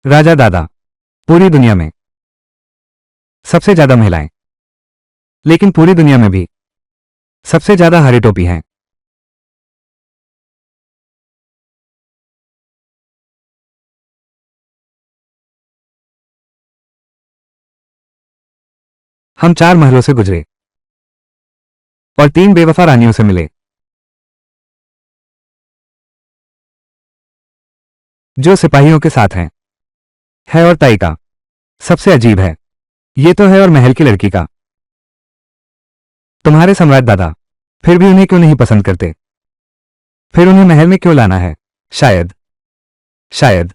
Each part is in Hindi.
राजा दादा, पूरी दुनिया में सबसे ज्यादा महिलाएं, लेकिन पूरी दुनिया में भी सबसे ज्यादा हरी टोपी हैं। हम 4 महलों से गुजरे और 3 बेवफा रानियों से मिले जो सिपाहियों के साथ हैं। है और ताई का सबसे अजीब है, ये तो है और महल की लड़की का। तुम्हारे सम्राट दादा फिर भी उन्हें क्यों नहीं पसंद करते? फिर उन्हें महल में क्यों लाना है? शायद शायद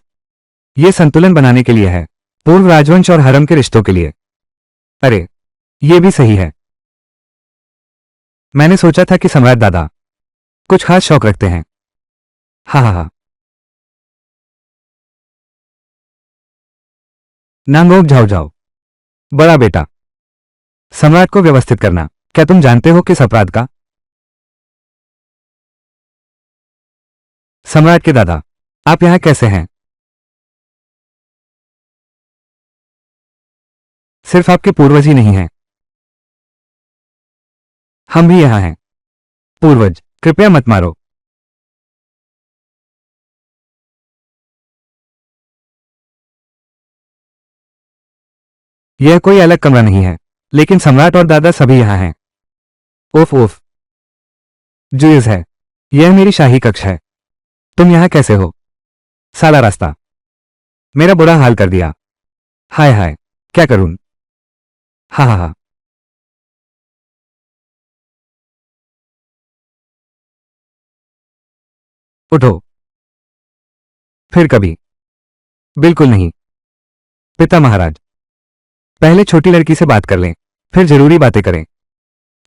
ये संतुलन बनाने के लिए है, पूर्व राजवंश और हरम के रिश्तों के लिए। अरे, ये भी सही है। मैंने सोचा था कि सम्राट दादा कुछ खास शौक रखते हैं। हाँ हाँ हाँ। नांगोक झाओ झाओ, बड़ा बेटा, सम्राट को व्यवस्थित करना। क्या तुम जानते हो किस अपराध का? सम्राट के दादा, आप यहां कैसे हैं? सिर्फ आपके पूर्वज ही नहीं हैं, हम भी यहां हैं। पूर्वज, कृपया मत मारो। यह कोई अलग कमरा नहीं है, लेकिन सम्राट और दादा सभी यहां हैं। ओफ ओफ, जुइज है। यह मेरी शाही कक्ष है। तुम यहां कैसे हो? साला रास्ता मेरा बुरा हाल कर दिया। हाय हाय, क्या करूं? हा हा हा। उठो। फिर कभी। बिल्कुल नहीं। पिता महाराज, पहले छोटी लड़की से बात कर लें, फिर जरूरी बातें करें।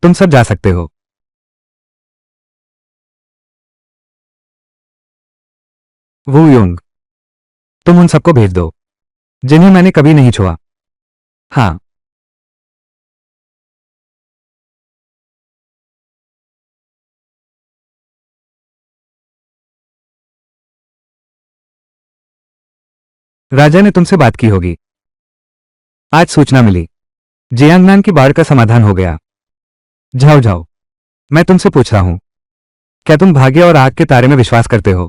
तुम सब जा सकते हो। वू योंग, तुम उन सबको भेज दो जिन्हें मैंने कभी नहीं छुआ। हाँ। राजा ने तुमसे बात की होगी। आज सूचना मिली, जियांगनान की बाढ़ का समाधान हो गया। जाओ जाओ, मैं तुमसे पूछ रहा हूं, क्या तुम भाग्य और आग के तारे में विश्वास करते हो?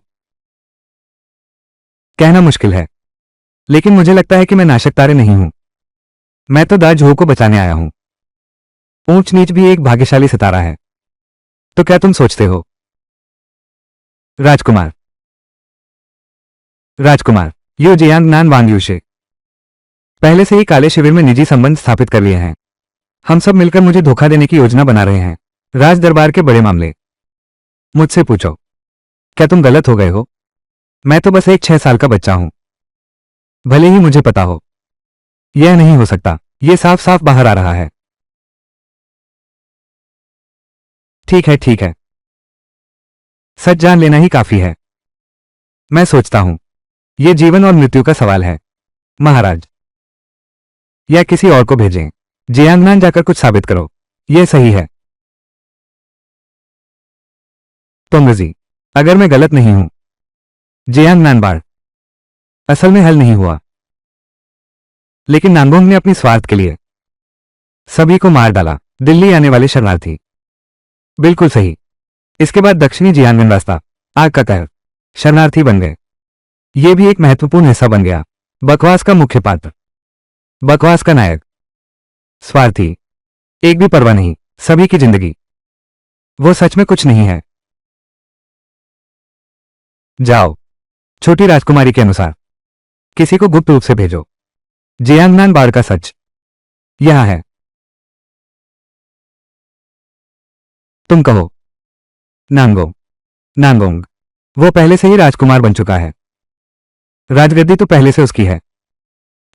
कहना मुश्किल है, लेकिन मुझे लगता है कि मैं नाशक तारे नहीं हूं। मैं तो दाज हो को बचाने आया हूं। ऊंच नीच भी एक भाग्यशाली सितारा है। तो क्या तुम सोचते हो? राजकुमार, राजकुमार, यो जियांगनान वांग्यूशे पहले से ही काले शिविर में निजी संबंध स्थापित कर लिए हैं। हम सब मिलकर मुझे धोखा देने की योजना बना रहे हैं। राज दरबार के बड़े मामले। मुझसे पूछो, क्या तुम गलत हो गए हो? मैं तो बस एक 6 साल का बच्चा हूं। भले ही मुझे पता हो, यह नहीं हो सकता। यह साफ साफ बाहर आ रहा है। ठीक है ठीक है, सच जान लेना ही काफी है। मैं सोचता हूं, यह जीवन और मृत्यु का सवाल है महाराज। या किसी और को भेजें। जियांगनान जाकर कुछ साबित करो, यह सही है। तोंगजी, अगर मैं गलत नहीं हूं, जियांगनान बाढ़ असल में हल नहीं हुआ, लेकिन नांगोंग ने अपनी स्वार्थ के लिए सभी को मार डाला। दिल्ली आने वाले शरणार्थी। बिल्कुल सही। इसके बाद दक्षिणी जियांगन रास्ता आग का कहर शरणार्थी बन गए। यह भी एक महत्वपूर्ण हिस्सा बन गया। बकवास का मुख्य पात्र, बकवास का नायक, स्वार्थी, एक भी परवाह नहीं, सभी की जिंदगी। वो सच में कुछ नहीं है। जाओ, छोटी राजकुमारी के अनुसार किसी को गुप्त रूप से भेजो। जियांगनान बाढ़ का सच यहां है। तुम कहो। नांगोंग, नांगोंग, वो पहले से ही राजकुमार बन चुका है। राजगद्दी तो पहले से उसकी है।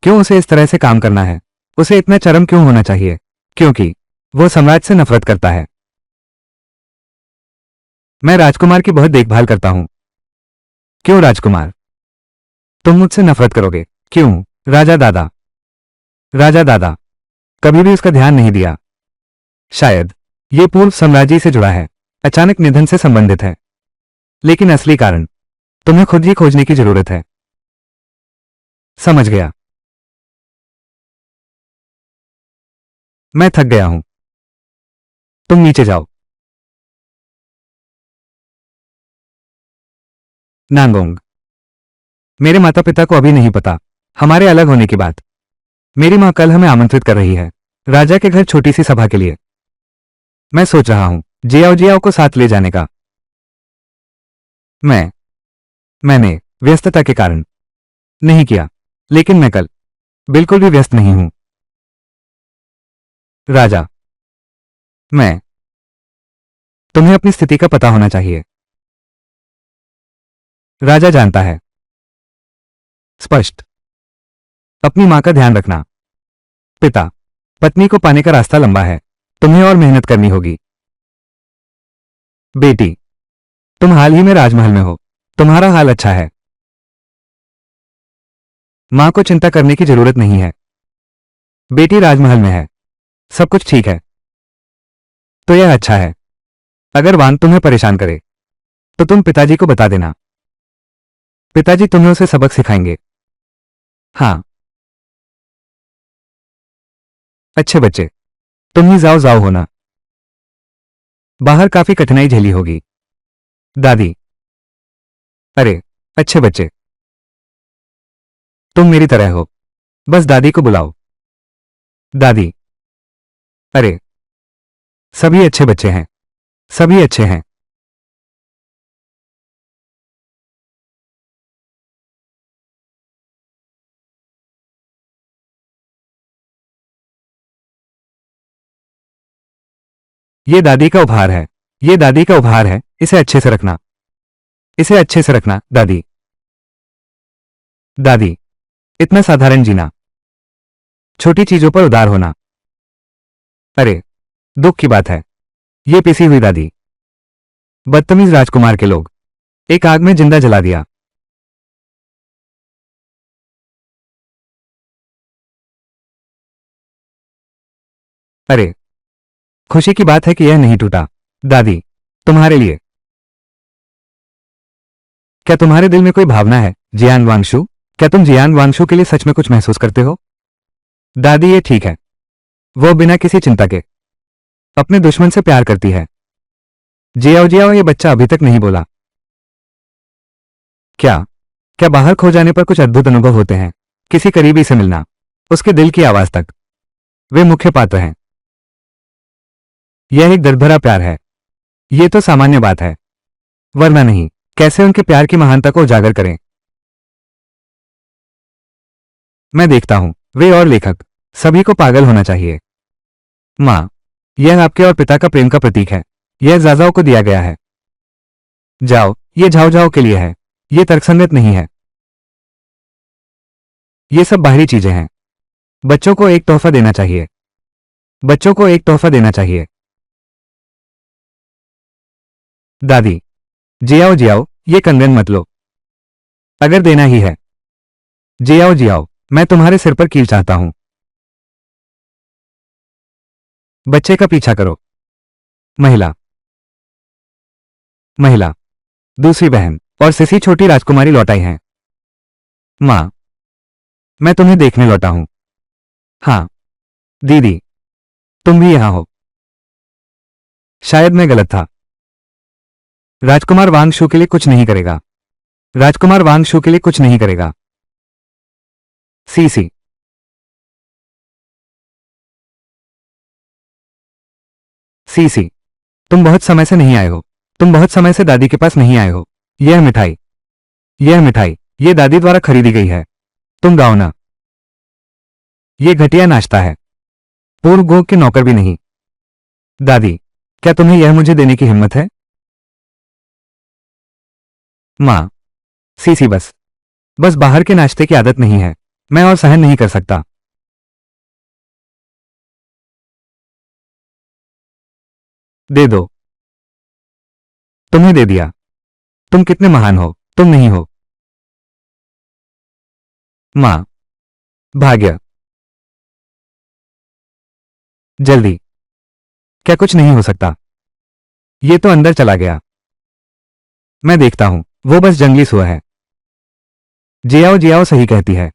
क्यों उसे इस तरह से काम करना है? उसे इतना चरम क्यों होना चाहिए? क्योंकि वो सम्राट से नफरत करता है। मैं राजकुमार की बहुत देखभाल करता हूं। क्यों राजकुमार, तुम मुझसे नफरत करोगे? क्यों? राजा दादा, राजा दादा कभी भी उसका ध्यान नहीं दिया। शायद ये पूर्व साम्राज्य से जुड़ा है, अचानक निधन से संबंधित है। लेकिन असली कारण तुम्हें खुद ही खोजने की जरूरत है। समझ गया। मैं थक गया हूं। तुम नीचे जाओ। नांगोंग, मेरे माता पिता को अभी नहीं पता हमारे अलग होने की बात। मेरी मां कल हमें आमंत्रित कर रही है राजा के घर छोटी सी सभा के लिए। मैं सोच रहा हूं जियाओ जियाओ को साथ ले जाने का। मैंने व्यस्तता के कारण नहीं किया, लेकिन मैं कल बिल्कुल भी व्यस्त नहीं हूं। राजा, मैं तुम्हें अपनी स्थिति का पता होना चाहिए। राजा जानता है। स्पष्ट। अपनी मां का ध्यान रखना। पिता, पत्नी को पाने का रास्ता लंबा है, तुम्हें और मेहनत करनी होगी। बेटी, तुम हाल ही में राजमहल में हो, तुम्हारा हाल अच्छा है। मां को चिंता करने की जरूरत नहीं है। बेटी राजमहल में है, सब कुछ ठीक है। तो यह अच्छा है। अगर वान तुम्हें परेशान करे तो तुम पिताजी को बता देना। पिताजी तुम्हें उसे सबक सिखाएंगे। हाँ, अच्छे बच्चे, तुम ही जाओ जाओ होना। बाहर काफी कठिनाई झेली होगी। दादी, अरे अच्छे बच्चे, तुम मेरी तरह हो, बस दादी को बुलाओ। दादी, अरे सभी अच्छे बच्चे हैं, सभी अच्छे हैं। ये दादी का उपहार है, ये दादी का उपहार है, इसे अच्छे से रखना, इसे अच्छे से रखना। दादी, दादी, इतना साधारण जीना, छोटी चीजों पर उदार होना। अरे दुख की बात है, ये पिसी हुई दादी। बदतमीज राजकुमार के लोग एक आग में जिंदा जला दिया। अरे खुशी की बात है कि यह नहीं टूटा। दादी, तुम्हारे लिए। क्या तुम्हारे दिल में कोई भावना है जियान वांगशु? क्या तुम जियान वांगशु के लिए सच में कुछ महसूस करते हो? दादी, ये ठीक है। वो बिना किसी चिंता के अपने दुश्मन से प्यार करती है। जियाओ जियाओ, ये बच्चा अभी तक नहीं बोला। क्या क्या बाहर खो जाने पर कुछ अद्भुत अनुभव होते हैं? किसी करीबी से मिलना, उसके दिल की आवाज तक। वे मुख्य पात्र हैं। यह एक दर्द भरा प्यार है। यह तो सामान्य बात है, वरना नहीं। कैसे उनके प्यार की महानता को उजागर करें? मैं देखता हूं वे और लेखक सभी को पागल होना चाहिए। मां, यह आपके और पिता का प्रेम का प्रतीक है। यह जाजाओ को दिया गया है। जाओ, ये झाओ झाओ के लिए है। ये तर्कसंगत नहीं है। ये सब बाहरी चीजें हैं। बच्चों को एक तोहफा देना चाहिए। बच्चों को एक तोहफा देना चाहिए। दादी, जियाओ जियाओ, ये कंगन मत लो। अगर देना ही है। जियाओ जियाओ, मैं तुम्हारे सिर पर कील चाहता हूं। बच्चे का पीछा करो। महिला, महिला, दूसरी बहन और सिसी छोटी राजकुमारी लौट आई हैं। मां, मैं तुम्हें देखने लौटा हूं। हाँ, दीदी, तुम भी यहां हो। शायद मैं गलत था। राजकुमार वांगशु के लिए कुछ नहीं करेगा। राजकुमार वांगशु के लिए कुछ नहीं करेगा। सीसी, सीसी, तुम बहुत समय से नहीं आए हो। तुम बहुत समय से दादी के पास नहीं आए हो। यह मिठाई, यह मिठाई, ये दादी द्वारा खरीदी गई है। तुम गाओ ना। ये घटिया नाश्ता है। पूर्व गोग के नौकर भी नहीं। दादी, क्या तुम्हें यह मुझे देने की हिम्मत है? मां, सीसी, बस बस बाहर के नाश्ते की आदत नहीं है। मैं और सहन नहीं कर सकता। दे दो। तुम्हें दे दिया। तुम कितने महान हो, तुम नहीं हो। मां, भाग्य। जल्दी। क्या कुछ नहीं हो सकता? ये तो अंदर चला गया। मैं देखता हूं, वो बस जंगली सुअर है। जियाओ जियाओ सही कहती है।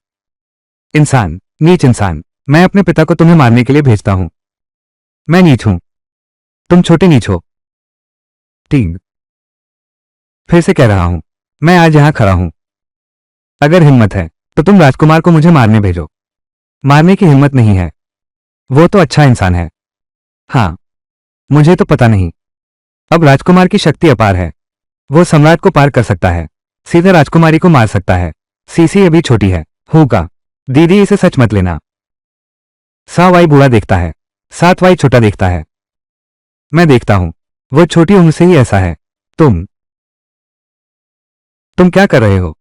इंसान, नीच इंसान, मैं अपने पिता को तुम्हें मारने के लिए भेजता हूं। मैं नीच हूं, तुम छोटे नीच हो। ठीक, फिर से कह रहा हूं, मैं आज यहां खड़ा हूं। अगर हिम्मत है तो तुम राजकुमार को मुझे मारने भेजो। मारने की हिम्मत नहीं है, वो तो अच्छा इंसान है। हाँ, मुझे तो पता नहीं। अब राजकुमार की शक्ति अपार है, वो सम्राट को पार कर सकता है, सीधे राजकुमारी को मार सकता है। सीसी अभी छोटी है। होगा, दीदी इसे सच मत लेना। सा वाई बूढ़ा देखता है, सात वाई छोटा देखता है। मैं देखता हूं, वो छोटी उम्र से ही ऐसा है। तुम क्या कर रहे हो?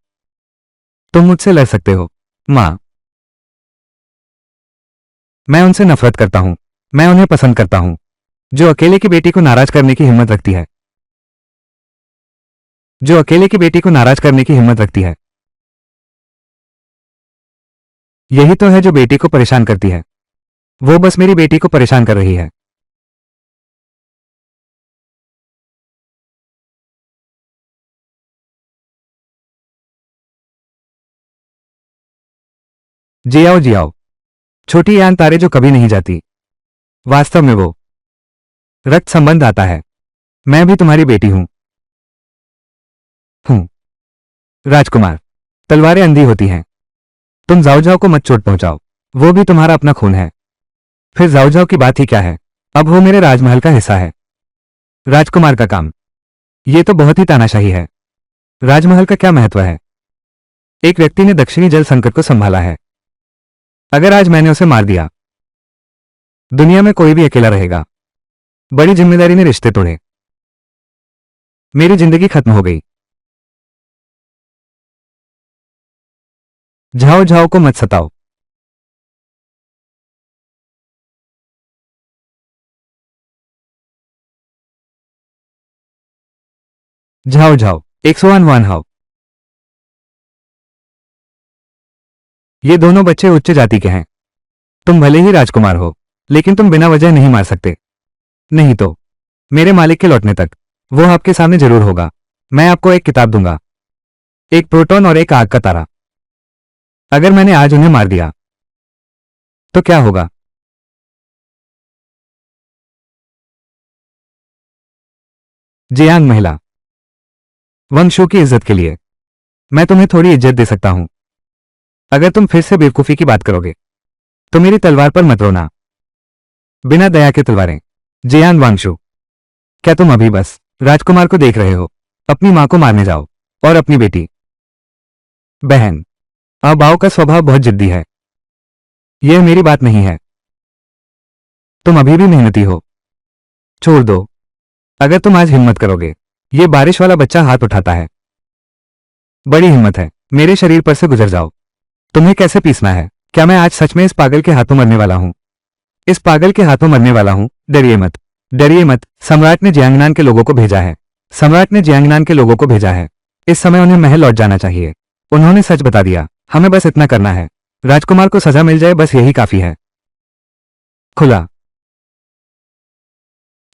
तुम मुझसे लड़ सकते हो, मां। मैं उनसे नफरत करता हूं, मैं उन्हें पसंद करता हूं, जो अकेले की बेटी को नाराज करने की हिम्मत रखती है। जो अकेले की बेटी को नाराज करने की हिम्मत रखती है। यही तो है जो बेटी को परेशान करती है। वो बस मेरी बेटी को परेशान कर रही है। जियाओ जियाओ, छोटी यान तारे जो कभी नहीं जाती। वास्तव में वो रक्त संबंध आता है। मैं भी तुम्हारी बेटी हूं। राजकुमार, तलवारें अंधी होती हैं। तुम जाओ को मत चोट पहुंचाओ, वो भी तुम्हारा अपना खून है। फिर जाओ की बात ही क्या है, अब वो मेरे राजमहल का हिस्सा है। राजकुमार का काम, ये तो बहुत ही तानाशाही है। राजमहल का क्या महत्व है? एक व्यक्ति ने दक्षिणी जल संकट को संभाला है। अगर आज मैंने उसे मार दिया, दुनिया में कोई भी अकेला रहेगा। बड़ी जिम्मेदारी ने रिश्ते तोड़े, मेरी जिंदगी खत्म हो गई। झाओ को मत सताओ। झाओ 101 हाओ। ये दोनों बच्चे उच्च जाति के हैं। तुम भले ही राजकुमार हो, लेकिन तुम बिना वजह नहीं मार सकते। नहीं तो मेरे मालिक के लौटने तक वो आपके सामने जरूर होगा। मैं आपको एक किताब दूंगा, एक प्रोटॉन और एक आग का तारा। अगर मैंने आज उन्हें मार दिया तो क्या होगा? जियांग महिला, वंशों की इज्जत के लिए मैं तुम्हें थोड़ी इज्जत दे सकता हूं। अगर तुम फिर से बेवकूफी की बात करोगे तो मेरी तलवार पर मत रोना। बिना दया के तलवारें। जियान वांगशु, क्या तुम अभी बस राजकुमार को देख रहे हो? अपनी मां को मारने जाओ, और अपनी बेटी। बहन, अबाओ का स्वभाव बहुत जिद्दी है। यह मेरी बात नहीं है। तुम अभी भी मेहनती हो। छोड़ दो। अगर तुम आज हिम्मत करोगे, ये बारिश वाला बच्चा हाथ उठाता है। बड़ी हिम्मत है, मेरे शरीर पर से गुजर जाओ। तुम्हें कैसे पीसना है? क्या मैं आज सच में इस पागल के हाथों मरने वाला हूं? इस पागल के हाथों मरने वाला हूं। डरिए मत, डरिए मत। सम्राट ने जियांगनान के लोगों को भेजा है। सम्राट ने जियांगनान के लोगों को भेजा है। इस समय उन्हें महल लौट जाना चाहिए। उन्होंने सच बता दिया। हमें बस इतना करना है, राजकुमार को सजा मिल जाए, बस यही काफी है। खुला।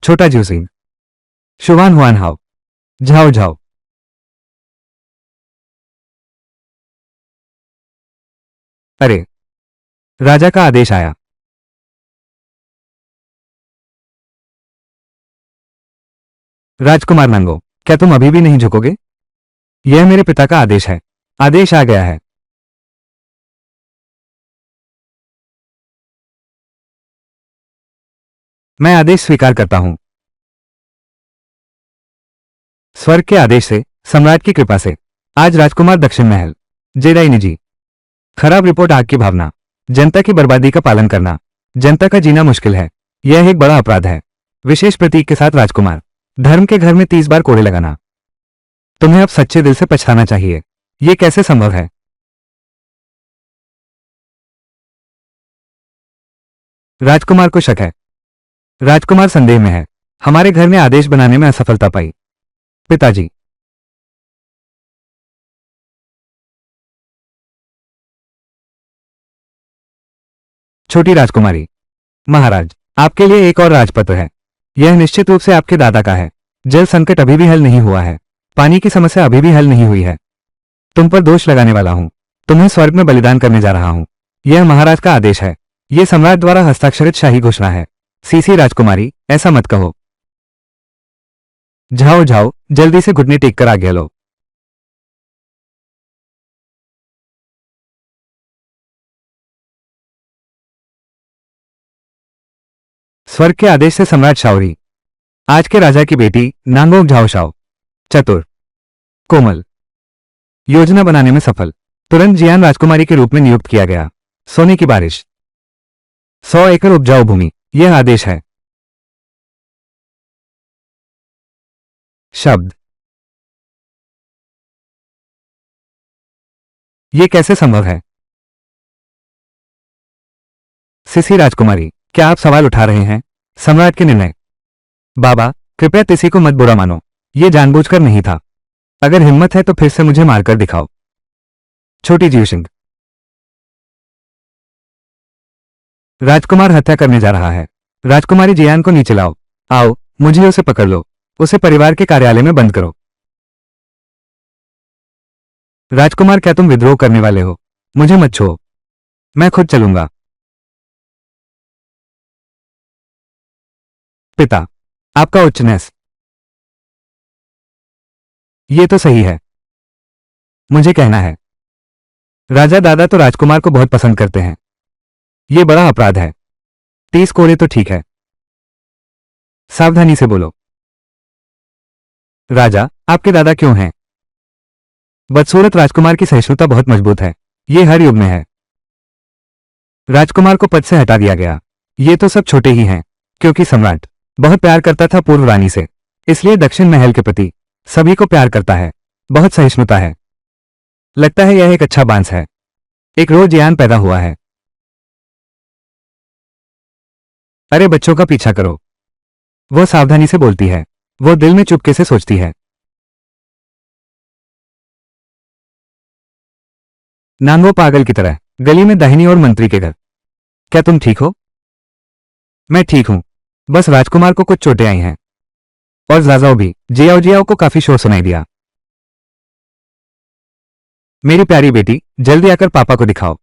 छोटा जूसिंग, शुवान हुआन हाओ। झाओ। अरे, राजा का आदेश आया। राजकुमार नंगो, क्या तुम अभी भी नहीं झुकोगे? यह मेरे पिता का आदेश है। आदेश आ गया है। मैं आदेश स्वीकार करता हूं। स्वर्ग के आदेश से, सम्राट की कृपा से, आज राजकुमार दक्षिण महल। जेडाई निजी। खराब रिपोर्ट, आग की भावना, जनता की बर्बादी का पालन करना। जनता का जीना मुश्किल है, यह एक बड़ा अपराध है। विशेष प्रतीक के साथ राजकुमार, धर्म के घर में 30 बार कोड़े लगाना। तुम्हें अब सच्चे दिल से पछताना चाहिए। यह कैसे संभव है? राजकुमार को शक है। राजकुमार संदेह में है। हमारे घर ने आदेश बनाने में असफलता पाई। पिताजी, छोटी राजकुमारी, महाराज, आपके लिए एक और राजपत्र है। यह निश्चित रूप से आपके दादा का है। जल संकट अभी भी हल नहीं हुआ है। पानी की समस्या अभी भी हल नहीं हुई है। तुम पर दोष लगाने वाला हूं। तुम्हें स्वर्ग में बलिदान करने जा रहा हूं। यह महाराज का आदेश है। यह सम्राट द्वारा हस्ताक्षरित शाही घोषणा है। सीसी राजकुमारी, ऐसा मत कहो। जाओ जाओ, जल्दी से घुटने टेक कर आज्ञा लो। स्वर्ग के आदेश से सम्राट शाओरी, आज के राजा की बेटी नांगोक झाओ शाओ, चतुर, कोमल, योजना बनाने में सफल, तुरंत जियान राजकुमारी के रूप में नियुक्त किया गया। सोने की बारिश, 100 एकड़ उपजाऊ भूमि, यह आदेश है। शब्द, यह कैसे संभव है? सिसी राजकुमारी, क्या आप सवाल उठा रहे हैं? सम्राट के निर्णय। बाबा, कृपया किसी को मत बुरा मानो। यह जानबूझकर नहीं था। अगर हिम्मत है तो फिर से मुझे मारकर दिखाओ। छोटी जीव सिंह, राजकुमार हत्या करने जा रहा है। राजकुमारी जियान को नीचे लाओ। आओ, मुझे उसे पकड़ लो। उसे परिवार के कार्यालय में बंद करो। राजकुमार, क्या तुम विद्रोह करने वाले हो? मुझे मत छुओ, मैं खुद चलूंगा। पिता, आपका उच्चनेस। ये तो सही है। मुझे कहना है, राजा दादा तो राजकुमार को बहुत पसंद करते हैं। ये बड़ा अपराध है। 30 कोड़े तो ठीक है। सावधानी से बोलो। राजा, आपके दादा क्यों हैं? बदसूरत राजकुमार की सहिष्णुता बहुत मजबूत है। ये हर युग में है। राजकुमार को पद से हटा दिया गया। ये तो सब छोटे ही हैं, क्योंकि सम्राट बहुत प्यार करता था पूर्व रानी से, इसलिए दक्षिण महल के प्रति सभी को प्यार करता है। बहुत सहिष्णुता है। लगता है यह एक अच्छा बांस है। एक रोज जियान पैदा हुआ है। अरे बच्चों का पीछा करो। वो सावधानी से बोलती है। वो दिल में चुपके से सोचती है। नांगो पागल की तरह गली में दाहिनी ओर मंत्री के घर। क्या तुम ठीक हो? मैं ठीक हूं। बस राजकुमार को कुछ चोटें आई हैं। और जाजाओ भी। जियाओ जियाओ को काफी शोर सुनाई दिया। मेरी प्यारी बेटी, जल्दी आकर पापा को दिखाओ।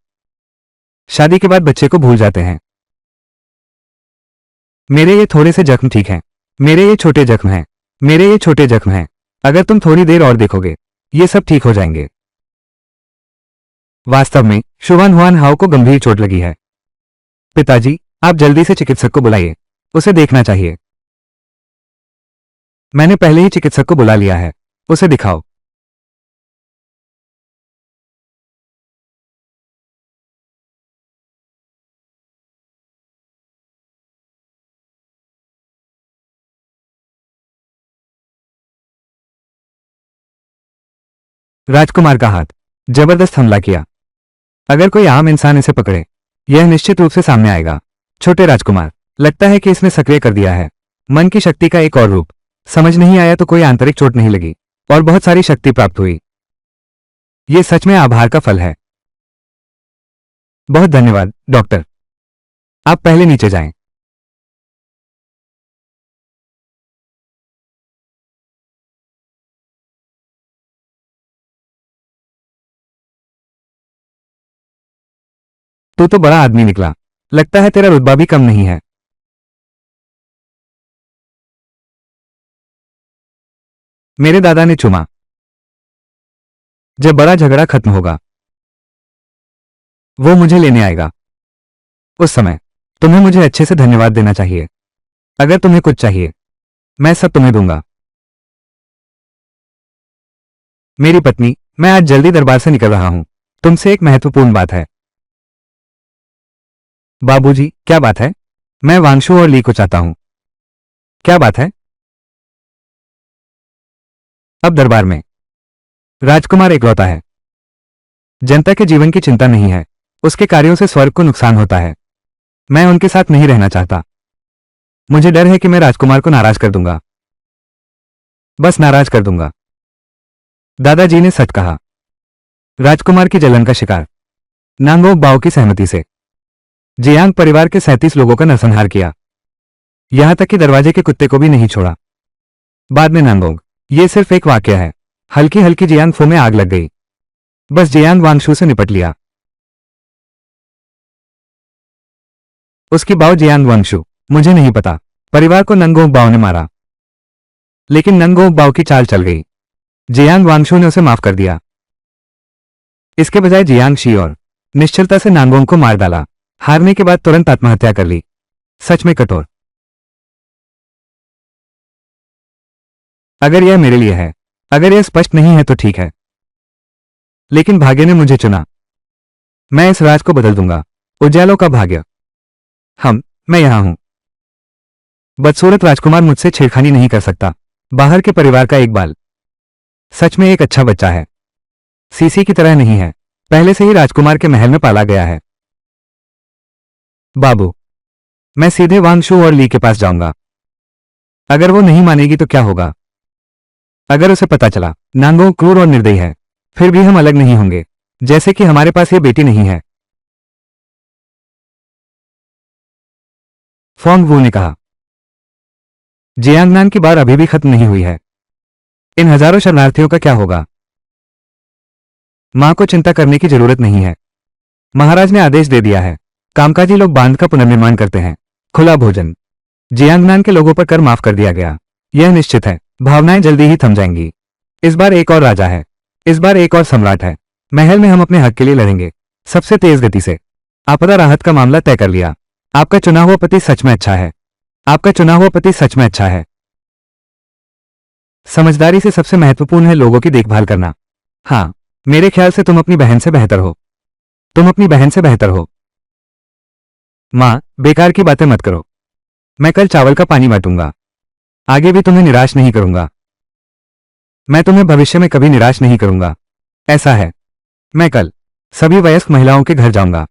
शादी के बाद बच्चे को भूल जाते हैं। मेरे ये थोड़े से जख्म ठीक हैं। मेरे ये छोटे जख्म हैं। मेरे ये छोटे जख्म हैं। अगर तुम थोड़ी देर और देखोगे, ये सब ठीक हो जाएंगे। वास्तव में शुभान हुआन हाओ को गंभीर चोट लगी है। पिताजी, आप जल्दी से चिकित्सक को बुलाइए। उसे देखना चाहिए। मैंने पहले ही चिकित्सक को बुला लिया है। उसे दिखाओ। राजकुमार का हाथ जबरदस्त हमला किया। अगर कोई आम इंसान इसे पकड़े, यह निश्चित रूप से सामने आएगा। छोटे राजकुमार, लगता है कि इसने सक्रिय कर दिया है मन की शक्ति का एक और रूप। समझ नहीं आया तो कोई आंतरिक चोट नहीं लगी और बहुत सारी शक्ति प्राप्त हुई। यह सच में आभार का फल है। बहुत धन्यवाद डॉक्टर। आप पहले नीचे जाएं। तू तो बड़ा आदमी निकला। लगता है तेरा रुतबा भी कम नहीं है। मेरे दादा ने चुमा। जब बड़ा झगड़ा खत्म होगा, वो मुझे लेने आएगा। उस समय तुम्हें मुझे अच्छे से धन्यवाद देना चाहिए। अगर तुम्हें कुछ चाहिए, मैं सब तुम्हें दूंगा। मेरी पत्नी, मैं आज जल्दी दरबार से निकल रहा हूं। तुमसे एक महत्वपूर्ण बात है। बाबूजी, क्या बात है? मैं वांगशु और ली को चाहता हूं। क्या बात है? अब दरबार में राजकुमार एकलौता है। जनता के जीवन की चिंता नहीं है। उसके कार्यों से स्वर्ग को नुकसान होता है। मैं उनके साथ नहीं रहना चाहता। मुझे डर है कि मैं राजकुमार को नाराज कर दूंगा। बस नाराज कर दूंगा। दादाजी ने सच कहा। राजकुमार की जलन का शिकार नांगोक बाओ की सहमति से जियांग परिवार के 37 लोगों का नरसंहार किया। यहां तक कि दरवाजे के कुत्ते को भी नहीं छोड़ा। बाद में नांगोक, ये सिर्फ एक वाक्य है। हल्की हल्की जियांग फो में आग लग गई। बस जियांग वांगशू से निपट लिया। उसकी बाव जियांग वांगशु। मुझे नहीं पता। परिवार को नंगोंग बाव ने मारा, लेकिन नंगोंग बाव की चाल चल गई। जियांग वांगशु ने उसे माफ कर दिया। इसके बजाय जियांग शी और निश्चलता से नांगोंग को मार डाला। हारने के बाद तुरंत आत्महत्या कर ली। सच में कठोर। अगर यह मेरे लिए है, अगर यह स्पष्ट नहीं है तो ठीक है, लेकिन भाग्य ने मुझे चुना। मैं इस राज को बदल दूंगा। उजालों का भाग्य। मैं यहां हूं। बदसूरत राजकुमार मुझसे छेड़खानी नहीं कर सकता। बाहर के परिवार का एक बाल सच में एक अच्छा बच्चा है। सीसी की तरह नहीं है। पहले से ही राजकुमार के महल में पाला गया है। बाबू, मैं सीधे वांगशु और ली के पास जाऊंगा। अगर वो नहीं मानेगी तो क्या होगा? अगर उसे पता चला नांगोंग क्रूर और निर्दयी है, फिर भी हम अलग नहीं होंगे। जैसे कि हमारे पास ये बेटी नहीं है। फोंग वू ने कहा। जियांगनान की बार अभी भी खत्म नहीं हुई है। इन हजारों शरणार्थियों का क्या होगा? मां को चिंता करने की जरूरत नहीं है। महाराज ने आदेश दे दिया है। कामकाजी लोग बांध का पुनर्निर्माण करते हैं। खुला भोजन। जियांगनान के लोगों पर कर माफ कर दिया गया। यह निश्चित है, भावनाएं जल्दी ही थम जाएंगी। इस बार एक और राजा है। इस बार एक और सम्राट है। महल में हम अपने हक के लिए लड़ेंगे, सबसे तेज गति से। आपदा राहत का मामला तय कर लिया। आपका चुना हुआ पति सच में अच्छा है। आपका चुना हुआ पति सच में अच्छा है। समझदारी से सबसे महत्वपूर्ण है लोगों की देखभाल करना। हाँ, मेरे ख्याल से तुम अपनी बहन से बेहतर हो। तुम अपनी बहन से बेहतर हो। मां, बेकार की बातें मत करो। मैं कल चावल का पानी बांटूंगा। आगे भी तुम्हें निराश नहीं करूंगा। मैं तुम्हें भविष्य में कभी निराश नहीं करूंगा। ऐसा है। मैं कल सभी वयस्क महिलाओं के घर जाऊंगा।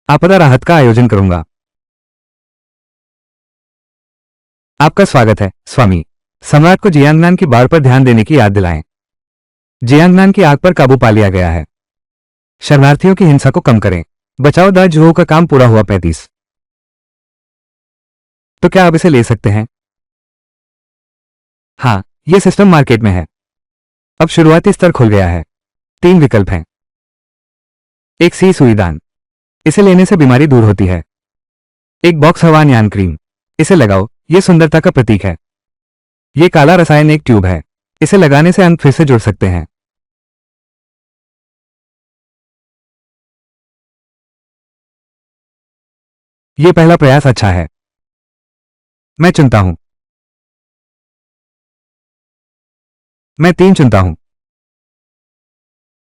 आपदा राहत का आयोजन करूंगा। आपका स्वागत है, स्वामी। सम्राट को जियांगनान की बार पर ध्यान देने की याद दिलाएं। जियांगनान की आग पर काबू पा लिया गया है। शरणार्थियों की हिंसा को कम करें। बचाओ द जुओ का काम पूरा हुआ 35। तो क्या आप इसे ले सकते हैं? हाँ, यह सिस्टम मार्केट में है। अब शुरुआती स्तर खुल गया है। 3 विकल्प हैं। एक सी सुईदान। इसे लेने से बीमारी दूर होती है। एक बॉक्स हवान यान क्रीम। इसे लगाओ, यह सुंदरता का प्रतीक है। यह काला रसायन एक ट्यूब है। इसे लगाने से अंग फिर से जुड़ सकते हैं। यह पहला प्रयास अच्छा है। मैं चुनता हूं। मैं 3 चुनता हूं।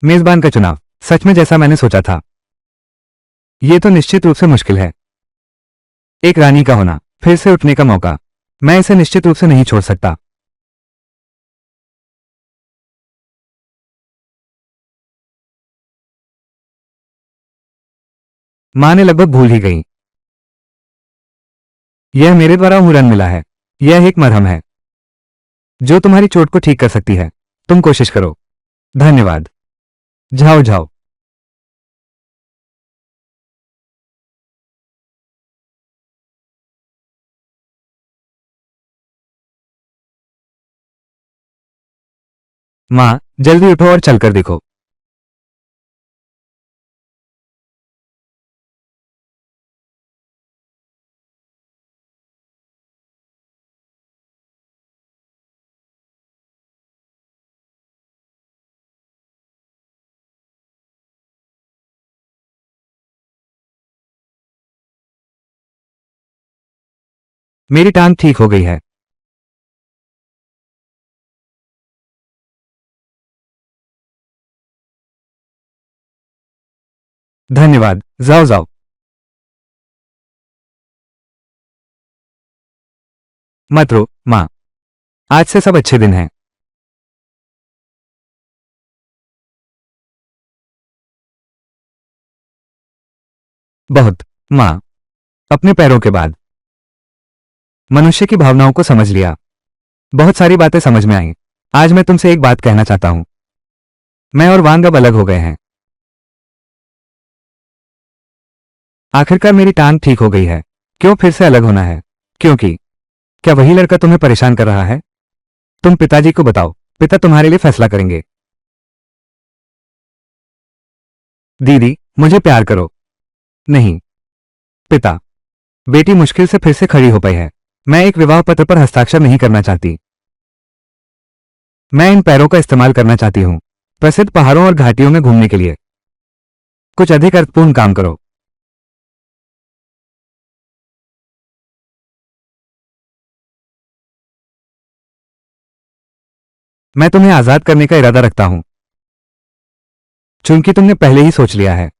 मेजबान का चुनाव सच में जैसा मैंने सोचा था। यह तो निश्चित रूप से मुश्किल है। एक रानी का होना, फिर से उठने का मौका। मैं इसे निश्चित रूप से नहीं छोड़ सकता। मां ने लगभग भूल ही गई। यह मेरे द्वारा मुरन मिला है। यह एक मरहम है जो तुम्हारी चोट को ठीक कर सकती है। तुम कोशिश करो। धन्यवाद। जाओ जाओ। मां, जल्दी उठो और चलकर देखो। मेरी टांग ठीक हो गई है। धन्यवाद। जाओ जाओ। मत रो, मां। आज से सब अच्छे दिन हैं। बहुत। मां, अपने पैरों के बाद मनुष्य की भावनाओं को समझ लिया। बहुत सारी बातें समझ में आई। आज मैं तुमसे एक बात कहना चाहता हूं। मैं और वांग अब अलग हो गए हैं। आखिरकार मेरी टांग ठीक हो गई है। क्यों फिर से अलग होना है? क्योंकि क्या वही लड़का तुम्हें परेशान कर रहा है? तुम पिताजी को बताओ। पिता तुम्हारे लिए फैसला करेंगे। दीदी, मुझे प्यार करो। नहीं। पिता। बेटी मुश्किल से फिर से खड़ी हो पाई है। मैं एक विवाह पत्र पर हस्ताक्षर नहीं करना चाहती। मैं इन पैरों का इस्तेमाल करना चाहती हूँ प्रसिद्ध पहाड़ों और घाटियों में घूमने के लिए। कुछ अधिक अर्थपूर्ण काम करो। मैं तुम्हें आजाद करने का इरादा रखता हूं। चूंकि तुमने पहले ही सोच लिया है।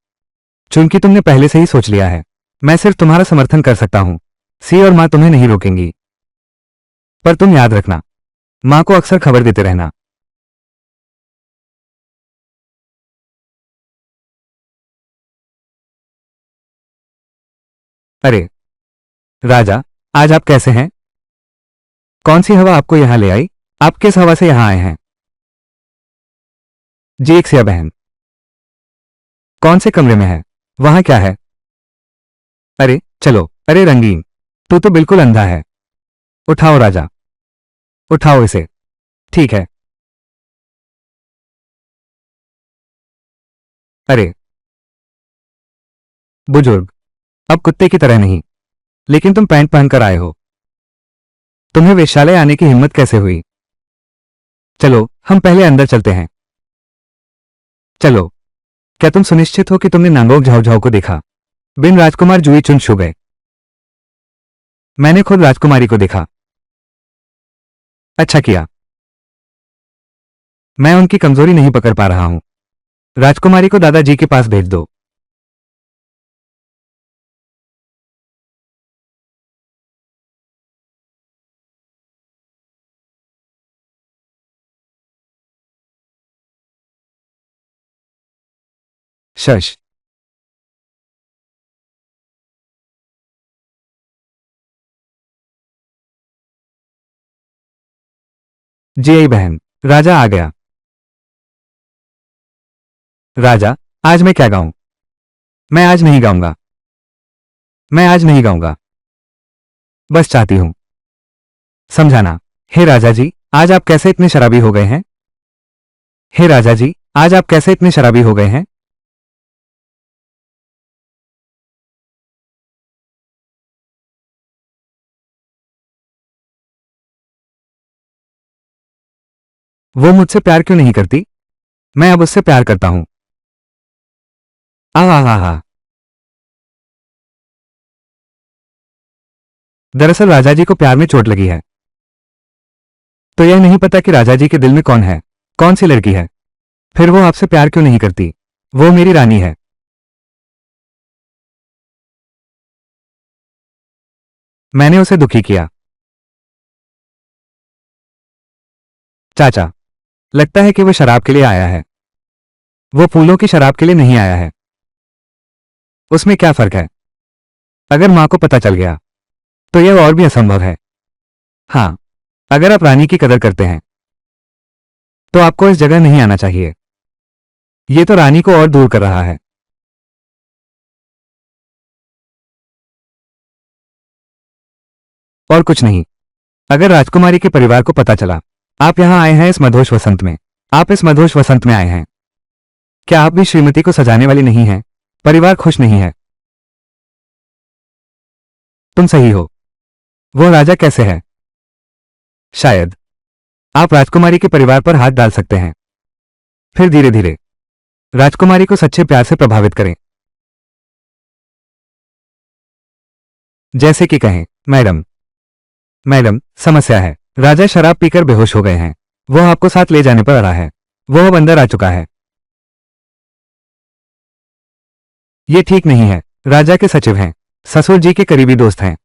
चूंकि तुमने पहले से ही सोच लिया है। मैं सिर्फ तुम्हारा समर्थन कर सकता हूं। सी और मां तुम्हें नहीं रोकेंगी। पर तुम याद रखना, मां को अक्सर खबर देते रहना। अरे राजा, आज आप कैसे हैं? कौन सी हवा आपको यहां ले आई? आप किस हवा से यहां आए हैं? जी एक सिया बहन। कौन से कमरे में है? वहां क्या है? अरे चलो। अरे रंगीन, तू तो बिल्कुल अंधा है। उठाओ राजा, उठाओ इसे। ठीक है। अरे बुजुर्ग, अब कुत्ते की तरह नहीं। लेकिन तुम पैंट पहनकर आए हो। तुम्हें वेश्यालय आने की हिम्मत कैसे हुई? चलो हम पहले अंदर चलते हैं। चलो। क्या तुम सुनिश्चित हो कि तुमने नांगोक झाऊ को देखा? बिन राजकुमार जुई चुन छू गए। मैंने खुद राजकुमारी को देखा। अच्छा किया। मैं उनकी कमजोरी नहीं पकड़ पा रहा हूं। राजकुमारी को दादाजी के पास भेज दो। शश। जी आई बहन। राजा आ गया। राजा, आज मैं क्या गाऊं? मैं आज नहीं गाऊंगा। मैं आज नहीं गाऊंगा। बस चाहती हूं समझाना। हे राजा जी, आज आप कैसे इतने शराबी हो गए हैं? हे राजा जी, आज आप कैसे इतने शराबी हो गए हैं? वो मुझसे प्यार क्यों नहीं करती? मैं अब उससे प्यार करता हूं। आह आह आह आह। दरअसल राजा जी को प्यार में चोट लगी है। तो यह नहीं पता कि राजा जी के दिल में कौन है, कौन सी लड़की है। फिर वो आपसे प्यार क्यों नहीं करती? वो मेरी रानी है। मैंने उसे दुखी किया। चाचा, लगता है कि वो शराब के लिए आया है। वो फूलों की शराब के लिए नहीं आया है। उसमें क्या फर्क है? अगर मां को पता चल गया तो यह और भी असंभव है। हाँ, अगर आप रानी की कदर करते हैं तो आपको इस जगह नहीं आना चाहिए। ये तो रानी को और दूर कर रहा है। और कुछ नहीं। अगर राजकुमारी के परिवार को पता चला आप यहां आए हैं इस मधोश वसंत में, आप इस मधोश वसंत में आए हैं, क्या आप भी श्रीमती को सजाने वाली नहीं हैं? परिवार खुश नहीं है। तुम सही हो। वो राजा कैसे है? शायद आप राजकुमारी के परिवार पर हाथ डाल सकते हैं। फिर धीरे धीरे राजकुमारी को सच्चे प्यार से प्रभावित करें। जैसे कि कहें, मैडम, मैडम, समस्या है। राजा शराब पीकर बेहोश हो गए हैं। वो आपको साथ ले जाने पर अड़ा है। वो अब अंदर आ चुका है। ये ठीक नहीं है। राजा के सचिव हैं, ससुर जी के करीबी दोस्त हैं।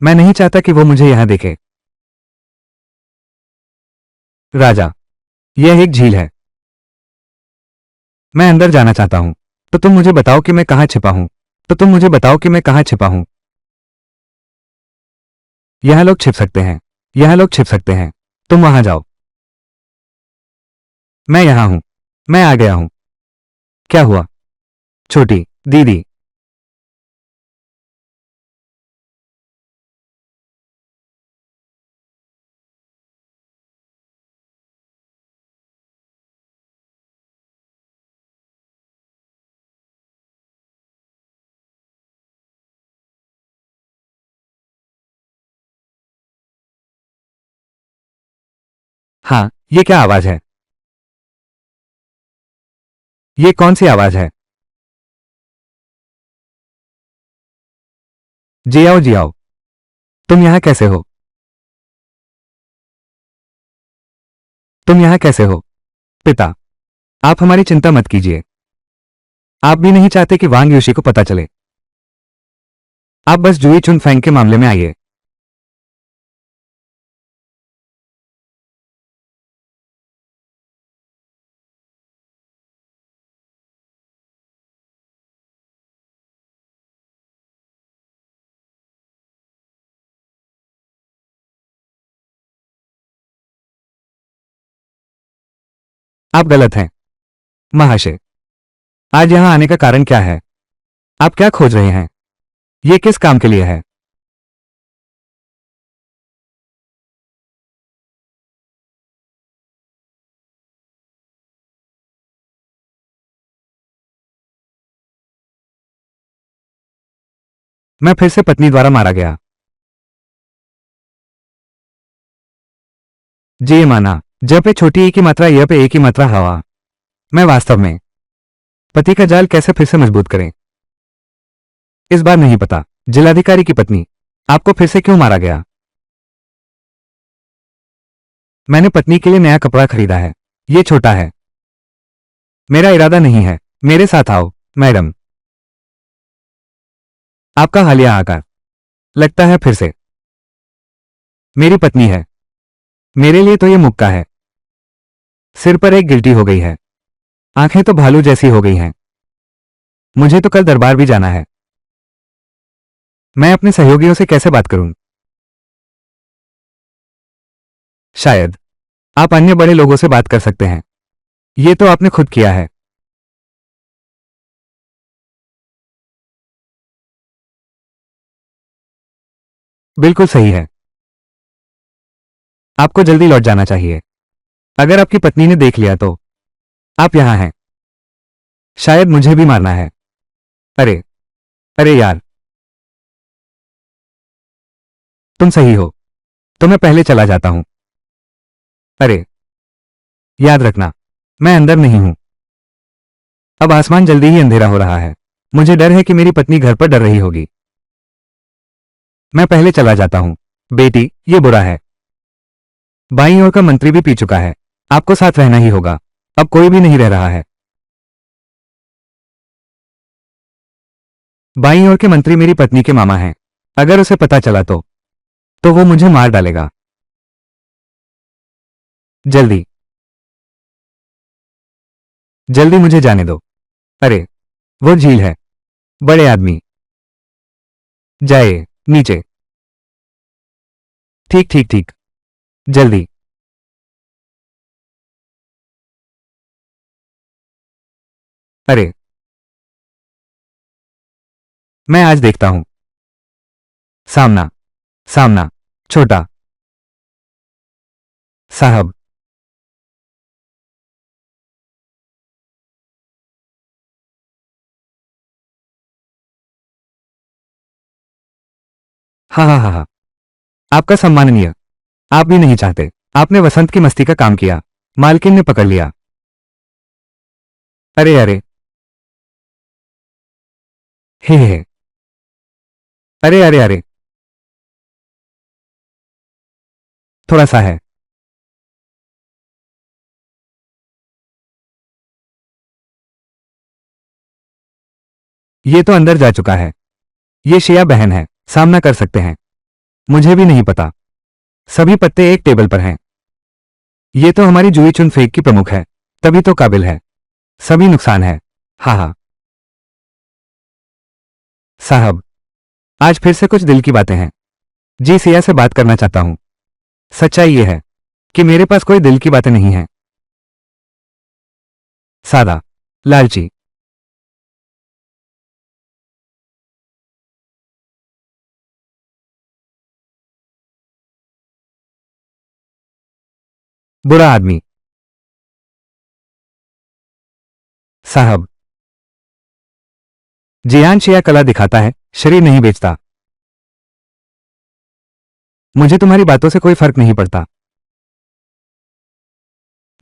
मैं नहीं चाहता कि वो मुझे यहां देखे। राजा, यह एक झील है। मैं अंदर जाना चाहता हूं। तो तुम मुझे बताओ कि मैं कहां छिपा हूं। तो तुम मुझे बताओ कि मैं कहां छिपा हूं। यहां लोग छिप सकते हैं। यहां लोग छिप सकते हैं। तुम वहां जाओ। मैं यहां हूं। मैं आ गया हूं। क्या हुआ? छोटी दीदी। हाँ, ये क्या आवाज है? ये कौन सी आवाज है? जी आओ जी आओ। तुम यहां कैसे हो? तुम यहां कैसे हो? पिता, आप हमारी चिंता मत कीजिए। आप भी नहीं चाहते कि वांग यूशी को पता चले। आप बस जुई चुन फैंग के मामले में आइए। आप गलत हैं महाशय। आज यहां आने का कारण क्या है? आप क्या खोज रहे हैं? ये किस काम के लिए है? मैं फिर से पत्नी द्वारा मारा गया। जी ये माना, ज पे छोटी ए की मात्रा य पे ए की मात्रा हवा। मैं वास्तव में पति का जाल कैसे फिर से मजबूत करें? इस बार नहीं पता। जिलाधिकारी की पत्नी, आपको फिर से क्यों मारा गया? मैंने पत्नी के लिए नया कपड़ा खरीदा है। ये छोटा है। मेरा इरादा नहीं है। मेरे साथ आओ मैडम। आपका हालिया आकार लगता है फिर से मेरी पत्नी है। मेरे लिए तो ये मुक्का है। सिर पर एक गिल्टी हो गई है। आंखें तो भालू जैसी हो गई हैं। मुझे तो कल दरबार भी जाना है। मैं अपने सहयोगियों से कैसे बात करूं? शायद आप अन्य बड़े लोगों से बात कर सकते हैं। ये तो आपने खुद किया है। बिल्कुल सही है। आपको जल्दी लौट जाना चाहिए। अगर आपकी पत्नी ने देख लिया तो आप यहां हैं। शायद मुझे भी मारना है। अरे अरे यार, तुम सही हो। तो मैं पहले चला जाता हूं। अरे याद रखना, मैं अंदर नहीं हूं। अब आसमान जल्दी ही अंधेरा हो रहा है। मुझे डर है कि मेरी पत्नी घर पर डर रही होगी। मैं पहले चला जाता हूं। बेटी, ये बुरा है। बाईं ओर का मंत्री भी पी चुका है। आपको साथ रहना ही होगा। अब कोई भी नहीं रह रहा है। बाईं ओर के मंत्री मेरी पत्नी के मामा हैं। अगर उसे पता चला तो वो मुझे मार डालेगा। जल्दी जल्दी मुझे जाने दो। अरे वो झील है। बड़े आदमी, जाइए नीचे। ठीक ठीक ठीक। जल्दी। अरे मैं आज देखता हूं। सामना सामना। छोटा साहब। हाँ हाँ हाँ हाँ। आपका सम्माननीय। आप भी नहीं चाहते। आपने वसंत की मस्ती का काम किया। मालकिन ने पकड़ लिया। अरे अरे। हे। अरे अरे अरे। थोड़ा सा है। ये तो अंदर जा चुका है। ये शिया बहन है। सामना कर सकते हैं। मुझे भी नहीं पता। सभी पत्ते एक टेबल पर हैं। ये तो हमारी जुई चुन फेक की प्रमुख है। तभी तो काबिल है। सभी नुकसान है। हाँ हाँ। साहब, आज फिर से कुछ दिल की बातें हैं। जी सिया से बात करना चाहता हूं। सच्चाई ये है कि मेरे पास कोई दिल की बातें नहीं हैं। सादा, लालची। बुरा आदमी। साहब, जियान शिया कला दिखाता है, शरीर नहीं बेचता। मुझे तुम्हारी बातों से कोई फर्क नहीं पड़ता।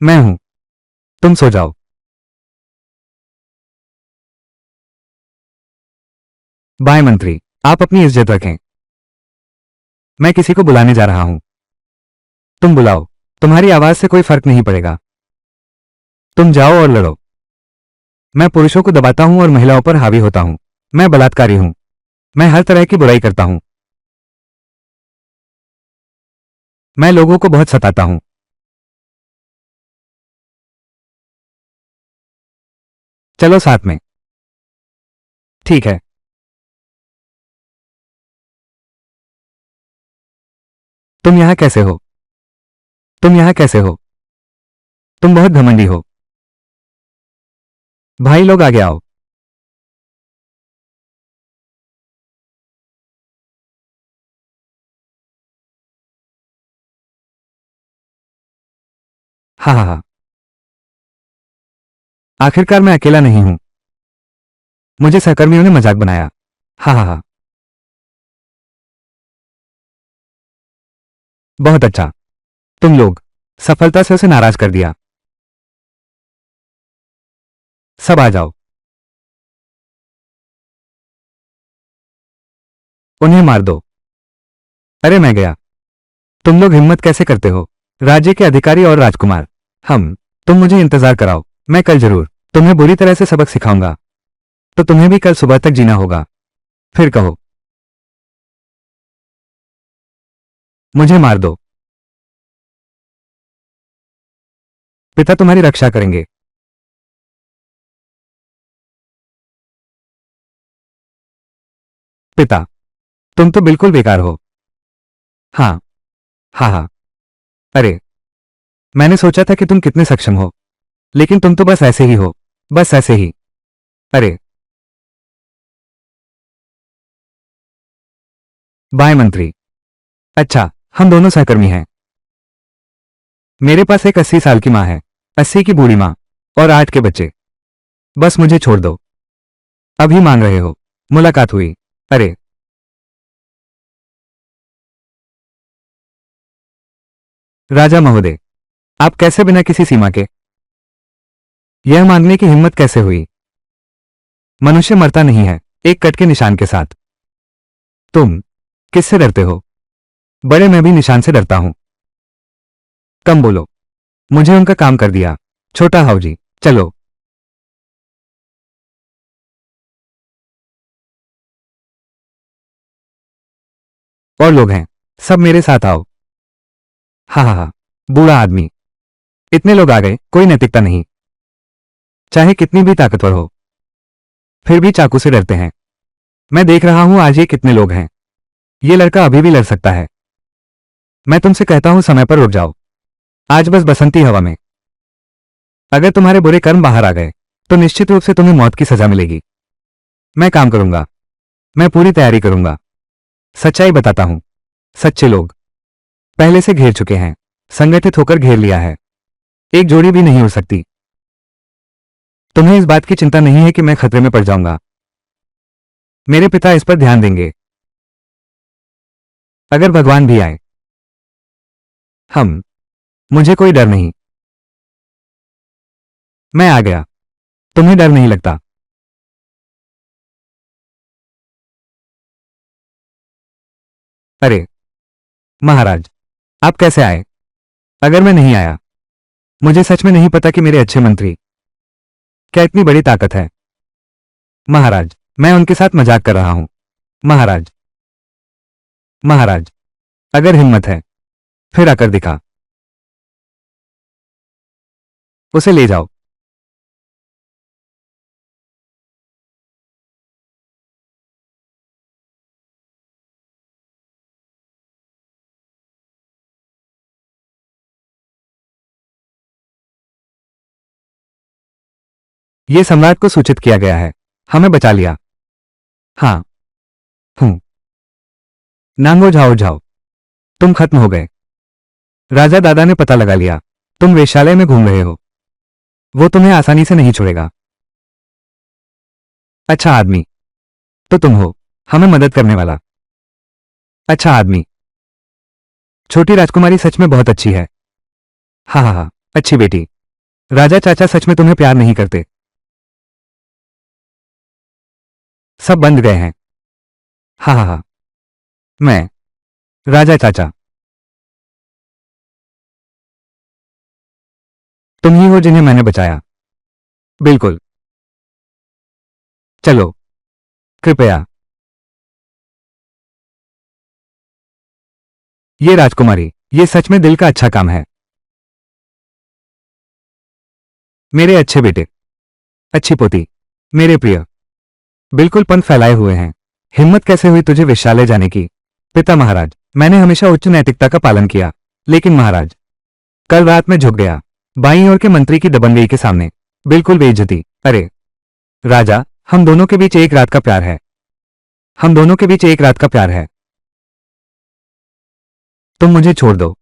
मैं हूं, तुम सो जाओ। बाय मंत्री, आप अपनी इज्जत रखें। मैं किसी को बुलाने जा रहा हूं। तुम बुलाओ, तुम्हारी आवाज से कोई फर्क नहीं पड़ेगा। तुम जाओ और लड़ो। मैं पुरुषों को दबाता हूं और महिलाओं पर हावी होता हूं। मैं बलात्कारी हूं। मैं हर तरह की बुराई करता हूं। मैं लोगों को बहुत सताता हूं। चलो साथ में। ठीक है। तुम यहां कैसे हो? तुम यहां कैसे हो? तुम बहुत घमंडी हो। भाई लोग आगे आओ। हा हा हा। आखिरकार मैं अकेला नहीं हूं। मुझे सहकर्मियों ने मजाक बनाया। हा हा हा। बहुत अच्छा। तुम लोग सफलता से उसे नाराज कर दिया। सब आ जाओ। उन्हें मार दो। अरे मैं गया। तुम लोग हिम्मत कैसे करते हो? राज्य के अधिकारी और राजकुमार। तुम मुझे इंतजार कराओ। मैं कल जरूर तुम्हें बुरी तरह से सबक सिखाऊंगा। तो तुम्हें भी कल सुबह तक जीना होगा। फिर कहो। मुझे मार दो। पिता तुम्हारी रक्षा करेंगे। पिता, तुम तो बिल्कुल बेकार हो। हाँ। हाँ हाँ। अरे, मैंने सोचा था कि तुम कितने सक्षम हो, लेकिन तुम तो बस ऐसे ही हो। बस ऐसे ही। अरे। बाय मंत्री। अच्छा, हम दोनों सहकर्मी हैं। मेरे पास एक 80 साल की माँ है, 80 की बूढ़ी माँ, और 8 के बच्चे। बस मुझे छोड़ दो। अभी मान रहे हो? मुलाकात हुई। अरे। राजा महोदय, आप कैसे बिना किसी सीमा के? यह मांगने की हिम्मत कैसे हुई? मनुष्य मरता नहीं है एक कट के निशान के साथ। तुम किससे डरते हो? बड़े, मैं भी निशान से डरता हूं। कम बोलो। मुझे उनका काम कर दिया। छोटा हाउजी, चलो। और लोग हैं, सब मेरे साथ आओ। हा हा हा। बूढ़ा आदमी। इतने लोग आ गए, कोई नैतिकता नहीं। चाहे कितनी भी ताकतवर हो, फिर भी चाकू से डरते हैं। मैं देख रहा हूं आज ये कितने लोग हैं। ये लड़का अभी भी लड़ सकता है। मैं तुमसे कहता हूं समय पर रुक जाओ। आज बस बसंती हवा में। अगर तुम्हारे बुरे कर्म बाहर आ गए, तो निश्चित रूप से तुम्हें मौत की सजा मिलेगी। मैं काम करूंगा। मैं पूरी तैयारी करूंगा। सच्चाई बताता हूं। सच्चे लोग पहले से घेर चुके हैं। संगठित होकर घेर लिया है। एक जोड़ी भी नहीं उड़ सकती। तुम्हें इस बात की चिंता नहीं है कि मैं खतरे में पड़ जाऊंगा। मेरे पिता इस पर ध्यान देंगे। अगर भगवान भी आए। हम मुझे कोई डर नहीं। मैं आ गया। तुम्हें डर नहीं लगता? अरे महाराज, आप कैसे आए? अगर मैं नहीं आया, मुझे सच में नहीं पता कि मेरे अच्छे मंत्री क्या इतनी बड़ी ताकत है। महाराज, मैं उनके साथ मजाक कर रहा हूं। महाराज। महाराज, अगर हिम्मत है, फिर आकर दिखा। उसे ले जाओ। यह सम्राट को सूचित किया गया है। हमें बचा लिया। हाँ। हूं। नांगो जाओ जाओ। तुम खत्म हो गए। राजा दादा ने पता लगा लिया। तुम वेश्यालय में घूम रहे हो। वो तुम्हें आसानी से नहीं छोड़ेगा। अच्छा आदमी तो तुम हो, हमें मदद करने वाला। अच्छा आदमी। छोटी राजकुमारी सच में बहुत अच्छी है। हाँ हाँ हाँ, अच्छी बेटी। राजा चाचा सच में तुम्हें प्यार नहीं करते। सब बंद गए हैं। हा हा हा। मैं राजा चाचा, तुम ही हो जिन्हें मैंने बचाया। बिल्कुल। चलो, कृपया। ये राजकुमारी, ये सच में दिल का अच्छा काम है। मेरे अच्छे बेटे, अच्छी पोती, मेरे प्रिय। बिल्कुल पंख फैलाए हुए हैं। हिम्मत कैसे हुई तुझे विश्रालय जाने की? पिता महाराज, मैंने हमेशा उच्च नैतिकता का पालन किया, लेकिन महाराज, कल रात में झुक गया बाईं ओर के मंत्री की दबंगई के सामने। बिल्कुल बेइज्जती। अरे राजा, हम दोनों के बीच एक रात का प्यार है। हम दोनों के बीच एक रात का प्यार है। तुम मुझे छोड़ दो।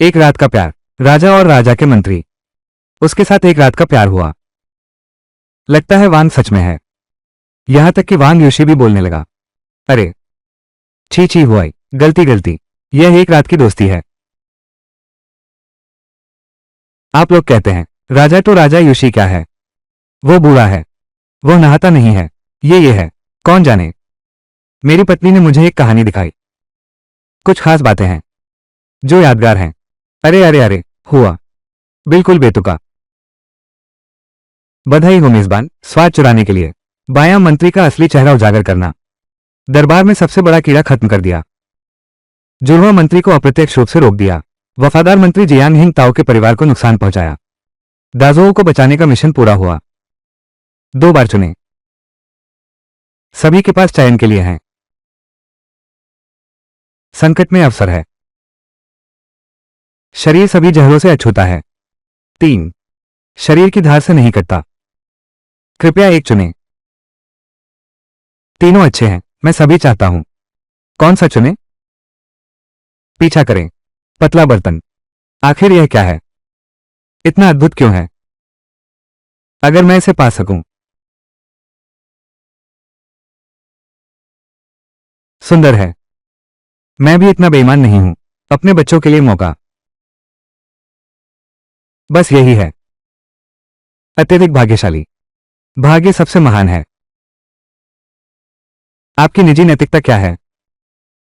एक रात का प्यार। राजा और राजा के मंत्री, उसके साथ एक रात का प्यार हुआ। लगता है वांग सच में है। यहां तक कि वांग यूशी भी बोलने लगा। अरे छी छी हुआ, गलती गलती, यह एक रात की दोस्ती है। आप लोग कहते हैं राजा तो राजा यूशी क्या है? वो बूढ़ा है, वो नहाता नहीं है, ये है, कौन जाने। मेरी पत्नी ने मुझे एक कहानी दिखाई। कुछ खास बातें हैं जो यादगार हैं। अरे अरे अरे, हुआ बिल्कुल बेतुका। बधाई हो मेजबान, स्वाद चुराने के लिए। बायां मंत्री का असली चेहरा उजागर करना। दरबार में सबसे बड़ा कीड़ा खत्म कर दिया। जुड़वा मंत्री को अप्रत्यक्ष रूप से रोक दिया। वफादार मंत्री जियांग हिंग ताओ के परिवार को नुकसान पहुंचाया। दाजोओ को बचाने का मिशन पूरा हुआ। 2 बार चुने। सभी के पास चयन के लिए हैं। संकट में अवसर है। शरीर सभी जहरों से अछूता है। 3 शरीर की धार से नहीं कटता। कृपया एक चुने। तीनों अच्छे हैं, मैं सभी चाहता हूं। कौन सा चुने? पीछा करें। पतला बर्तन। आखिर यह क्या है? इतना अद्भुत क्यों है? अगर मैं इसे पा सकूं। सुंदर है। मैं भी इतना बेईमान नहीं हूं। अपने बच्चों के लिए मौका। बस यही है। अत्यधिक भाग्यशाली। भाग्य सबसे महान है। आपकी निजी नैतिकता क्या है?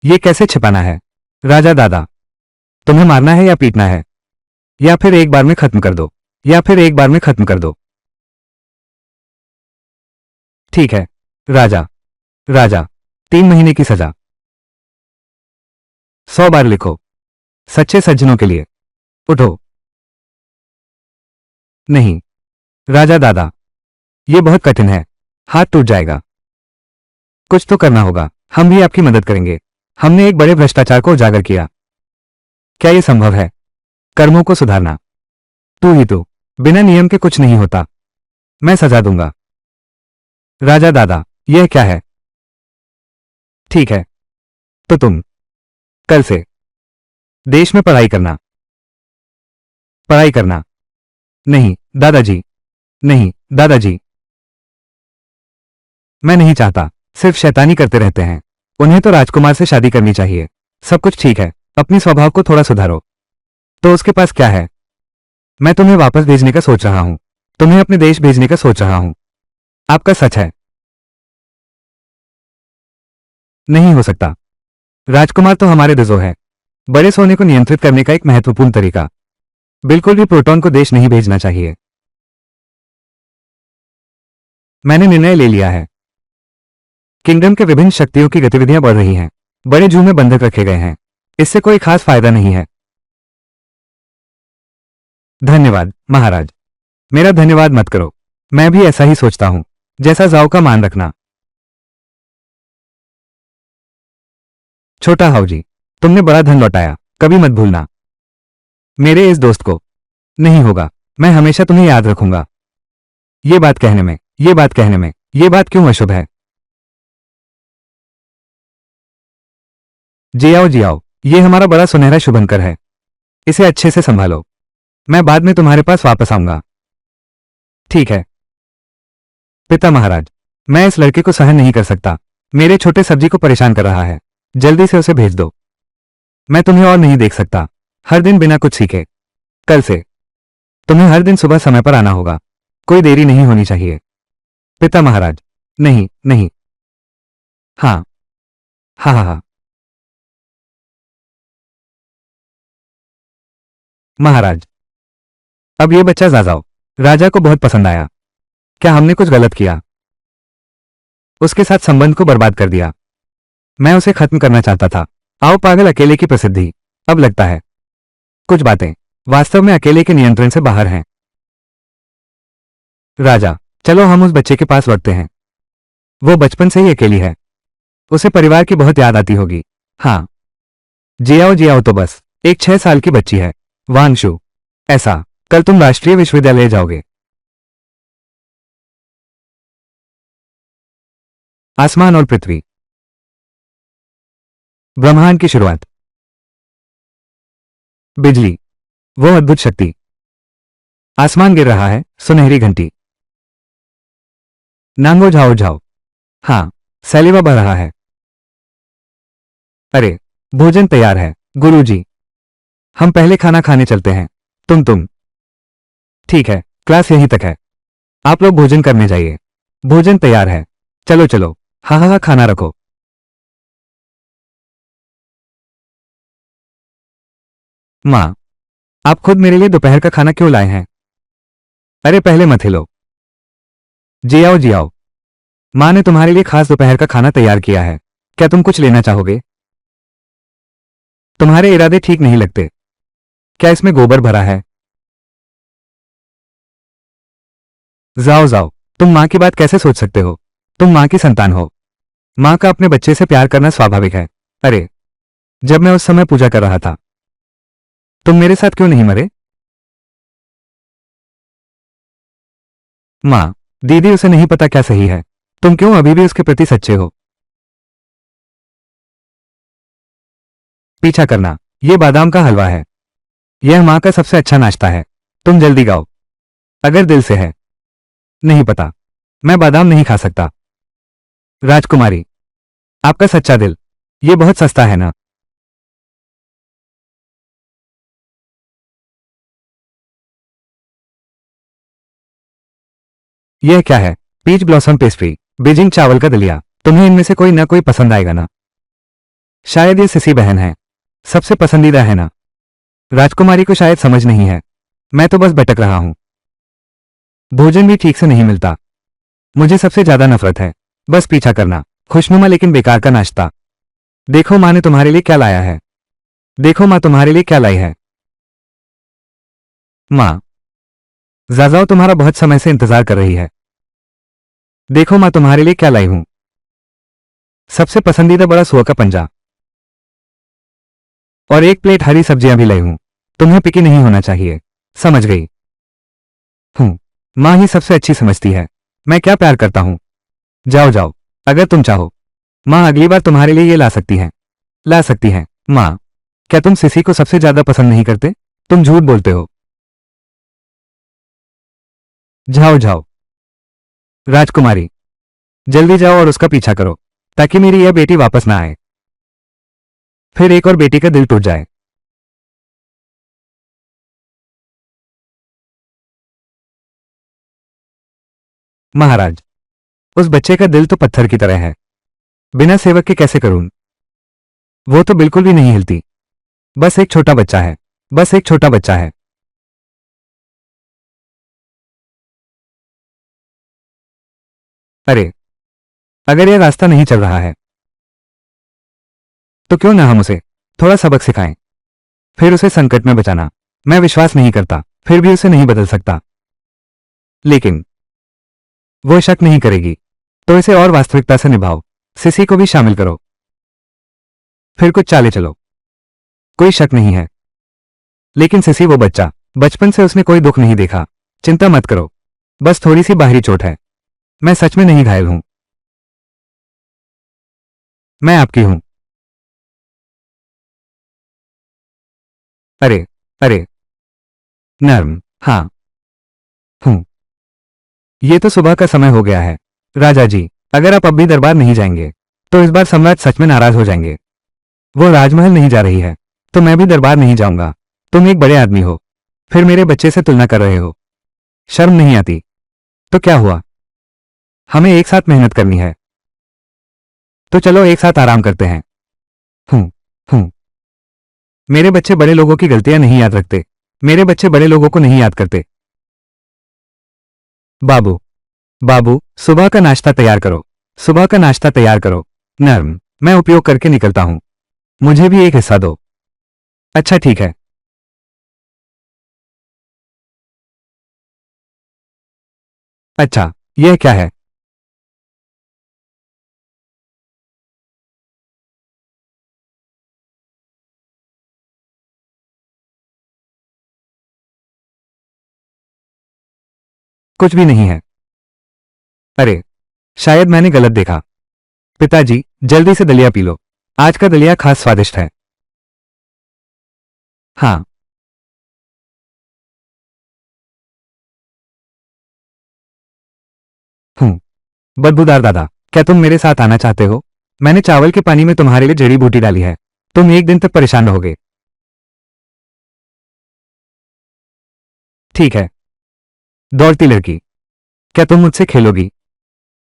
यह कैसे छिपाना है? राजा दादा, तुम्हें मारना है या पीटना है? या फिर एक बार में खत्म कर दो। या फिर एक बार में खत्म कर दो। ठीक है राजा। राजा, 3 महीने की सजा। 100 बार लिखो। सच्चे सज्जनों के लिए। उठो। नहीं राजा दादा, यह बहुत कठिन है। हाथ टूट जाएगा। कुछ तो करना होगा। हम भी आपकी मदद करेंगे। हमने एक बड़े भ्रष्टाचार को उजागर किया। क्या यह संभव है? कर्मों को सुधारना। तू ही तो। बिना नियम के कुछ नहीं होता। मैं सजा दूंगा। राजा दादा, यह क्या है? ठीक है, तो तुम कल से देश में पढ़ाई करना। पढ़ाई करना। नहीं दादाजी, नहीं दादाजी। मैं नहीं चाहता। सिर्फ शैतानी करते रहते हैं। उन्हें तो राजकुमार से शादी करनी चाहिए। सब कुछ ठीक है, अपनी स्वभाव को थोड़ा सुधारो। तो उसके पास क्या है? मैं तुम्हें वापस भेजने का सोच रहा हूं। तुम्हें अपने देश भेजने का सोच रहा हूं। आपका सच है? नहीं हो सकता। राजकुमार तो हमारे दजो है। बड़े सोने को नियंत्रित करने का एक महत्वपूर्ण तरीका। बिल्कुल भी प्रोटॉन को देश नहीं भेजना चाहिए। मैंने निर्णय ले लिया है। किंगडम के विभिन्न शक्तियों की गतिविधियां बढ़ रही हैं। बड़े जू में बंधक रखे गए हैं। इससे कोई खास फायदा नहीं है। धन्यवाद महाराज। मेरा धन्यवाद मत करो। मैं भी ऐसा ही सोचता हूं। जैसा जाओ का मान रखना। छोटा हाउजी, तुमने बड़ा धन लौटाया, कभी मत भूलना। मेरे इस दोस्त को। नहीं होगा। मैं हमेशा तुम्हें याद रखूंगा। ये बात कहने में, ये बात कहने में, ये बात क्यों अशुभ है? जियाओ जियाओ, ये हमारा बड़ा सुनहरा शुभंकर है। इसे अच्छे से संभालो। मैं बाद में तुम्हारे पास वापस आऊंगा। ठीक है पिता महाराज, मैं इस लड़के को सहन नहीं कर सकता। मेरे छोटे सब्जी को परेशान कर रहा है। जल्दी से उसे भेज दो। मैं तुम्हें और नहीं देख सकता। हर दिन बिना कुछ सीखे। कल से तुम्हें हर दिन सुबह समय पर आना होगा, कोई देरी नहीं होनी चाहिए। पिता महाराज, नहीं नहीं। हाँ हाँ हाँ हाँ। महाराज, अब ये बच्चा जाजाओ राजा को बहुत पसंद आया। क्या हमने कुछ गलत किया? उसके साथ संबंध को बर्बाद कर दिया। मैं उसे खत्म करना चाहता था। आओ पागल अकेले की प्रसिद्धि। अब लगता है कुछ बातें वास्तव में अकेले के नियंत्रण से बाहर हैं। राजा, चलो हम उस बच्चे के पास लौटते हैं। वो बचपन से ही अकेली है, उसे परिवार की बहुत याद आती होगी। हाँ, जी आओ तो बस। एक 6 साल की बच्ची है। वांशु, ऐसा, कल तुम राष्ट्रीय विश्वविद्यालय जाओगे। आसमान और पृथ्वी, ब्रह्मांड की शुरुआत, बिजली, वो अद्भुत शक्ति। आसमान गिर रहा है, सुनहरी घंटी। नांगो झाओ झाओ। हाँ, सैलिवा बह रहा है। अरे, भोजन तैयार है गुरुजी। हम पहले खाना खाने चलते हैं। तुम ठीक है, क्लास यहीं तक है। आप लोग भोजन करने जाइए। भोजन तैयार है। चलो चलो। हाँ हाँ हाँ, खाना रखो। माँ, आप खुद मेरे लिए दोपहर का खाना क्यों लाए हैं? अरे पहले मत हिलो। जी आओ। माँ ने तुम्हारे लिए खास दोपहर का खाना तैयार किया है। क्या तुम कुछ लेना चाहोगे? तुम्हारे इरादे ठीक नहीं लगते। क्या इसमें गोबर भरा है? जाओ जाओ। तुम माँ की बात कैसे सोच सकते हो? तुम माँ की संतान हो। माँ का अपने बच्चे से प्यार करना स्वाभाविक है। अरे, जब मैं उस समय पूजा कर रहा था, तुम मेरे साथ क्यों नहीं मरे? माँ, दीदी उसे नहीं पता क्या सही है। तुम क्यों अभी भी उसके प्रति सच्चे हो? पीछा करना, ये बादाम का हलवा है। यह माँ का सबसे अच्छा नाश्ता है। तुम जल्दी गाओ। अगर दिल से है। नहीं पता। मैं बादाम नहीं खा सकता। राजकुमारी, आपका सच्चा दिल। ये बहुत सस्ता है ना? यह क्या है? पीच ब्लॉसम पेस्ट्री, बीजिंग चावल का दलिया। तुम्हें इनमें से कोई ना कोई पसंद आएगा ना? शायद ये सिसी बहन है। सबसे पसंदीदा है ना? राजकुमारी को शायद समझ नहीं है। मैं तो बस भटक रहा हूं। भोजन भी ठीक से नहीं मिलता। मुझे सबसे ज्यादा नफरत है बस पीछा करना। खुशनुमा लेकिन बेकार का नाश्ता। देखो माँ ने तुम्हारे लिए क्या लाया है। देखो माँ तुम्हारे लिए क्या लाई है। माँ, जाजाओ तुम्हारा बहुत समय से इंतजार कर रही है। देखो माँ तुम्हारे लिए क्या लाई हूं। सबसे पसंदीदा बड़ा सुअर का पंजा और एक प्लेट हरी सब्जियां भी लाई हूं। तुम्हें पिकी नहीं होना चाहिए। समझ गई हूं। माँ ही सबसे अच्छी समझती है मैं क्या प्यार करता हूं। जाओ जाओ, अगर तुम चाहो। माँ अगली बार तुम्हारे लिए ये ला सकती हैं। ला सकती हैं। माँ, क्या तुम सिसी को सबसे ज्यादा पसंद नहीं करते? तुम झूठ बोलते हो। जाओ जाओ। राजकुमारी, जल्दी जाओ और उसका पीछा करो ताकि मेरी यह बेटी वापस ना आए। फिर एक और बेटी का दिल टूट जाए। महाराज, उस बच्चे का दिल तो पत्थर की तरह है। बिना सेवक के कैसे करूं? वो तो बिल्कुल भी नहीं हिलती। बस एक छोटा बच्चा है। बस एक छोटा बच्चा है। अरे, अगर यह रास्ता नहीं चल रहा है तो क्यों ना हम उसे थोड़ा सबक सिखाएं, फिर उसे संकट में बचाना। मैं विश्वास नहीं करता, फिर भी उसे नहीं बदल सकता। लेकिन वो शक नहीं करेगी, तो इसे और वास्तविकता से निभाओ। सिसी को भी शामिल करो। फिर कुछ चाले चलो। कोई शक नहीं है। लेकिन सिसी वो बच्चा, बचपन से उसने कोई दुख नहीं देखा। चिंता मत करो, बस थोड़ी सी बाहरी चोट है। मैं सच में नहीं घायल हूं। मैं आपकी हूं। अरे, अरे, नर्म, हाँ, हूं। ये तो सुबह का समय हो गया है। राजा जी, अगर आप अब भी दरबार नहीं जाएंगे तो इस बार सम्राट सच में नाराज हो जाएंगे। वो राजमहल नहीं जा रही है तो मैं भी दरबार नहीं जाऊंगा। तुम एक बड़े आदमी हो, फिर मेरे बच्चे से तुलना कर रहे हो। शर्म नहीं आती? तो क्या हुआ, हमें एक साथ मेहनत करनी है। तो चलो एक साथ आराम करते हैं। हूं हूं मेरे बच्चे बड़े लोगों की गलतियां नहीं याद रखते। मेरे बच्चे बड़े लोगों को नहीं याद करते। बाबू, बाबू, सुबह का नाश्ता तैयार करो। सुबह का नाश्ता तैयार करो। नर्म, मैं उपयोग करके निकलता हूं। मुझे भी एक हिस्सा दो। अच्छा ठीक है। अच्छा, यह क्या है? कुछ भी नहीं है। अरे, शायद मैंने गलत देखा। पिताजी, जल्दी से दलिया पी लो। आज का दलिया खास स्वादिष्ट है। हाँ। हूं बदबूदार दादा, क्या तुम मेरे साथ आना चाहते हो? मैंने चावल के पानी में तुम्हारे लिए जड़ी बूटी डाली है। तुम एक दिन तक परेशान रहोगे। ठीक है। दौड़ती लड़की, क्या तुम मुझसे खेलोगी?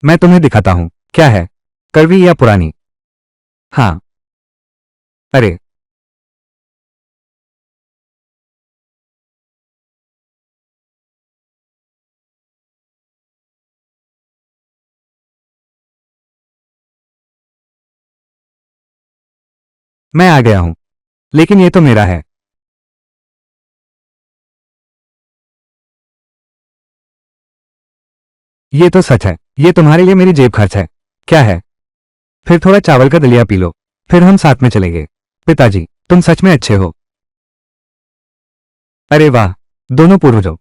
मैं तुम्हें दिखाता हूं क्या है, कड़वी या पुरानी। हाँ। अरे, मैं आ गया हूं, लेकिन ये तो मेरा है। ये तो सच है, ये तुम्हारे लिए मेरी जेब खर्च है। क्या है? फिर थोड़ा चावल का दलिया पी लो, फिर हम साथ में चलेंगे। पिताजी, तुम सच में अच्छे हो। अरे वाह, दोनों पूर्वजों,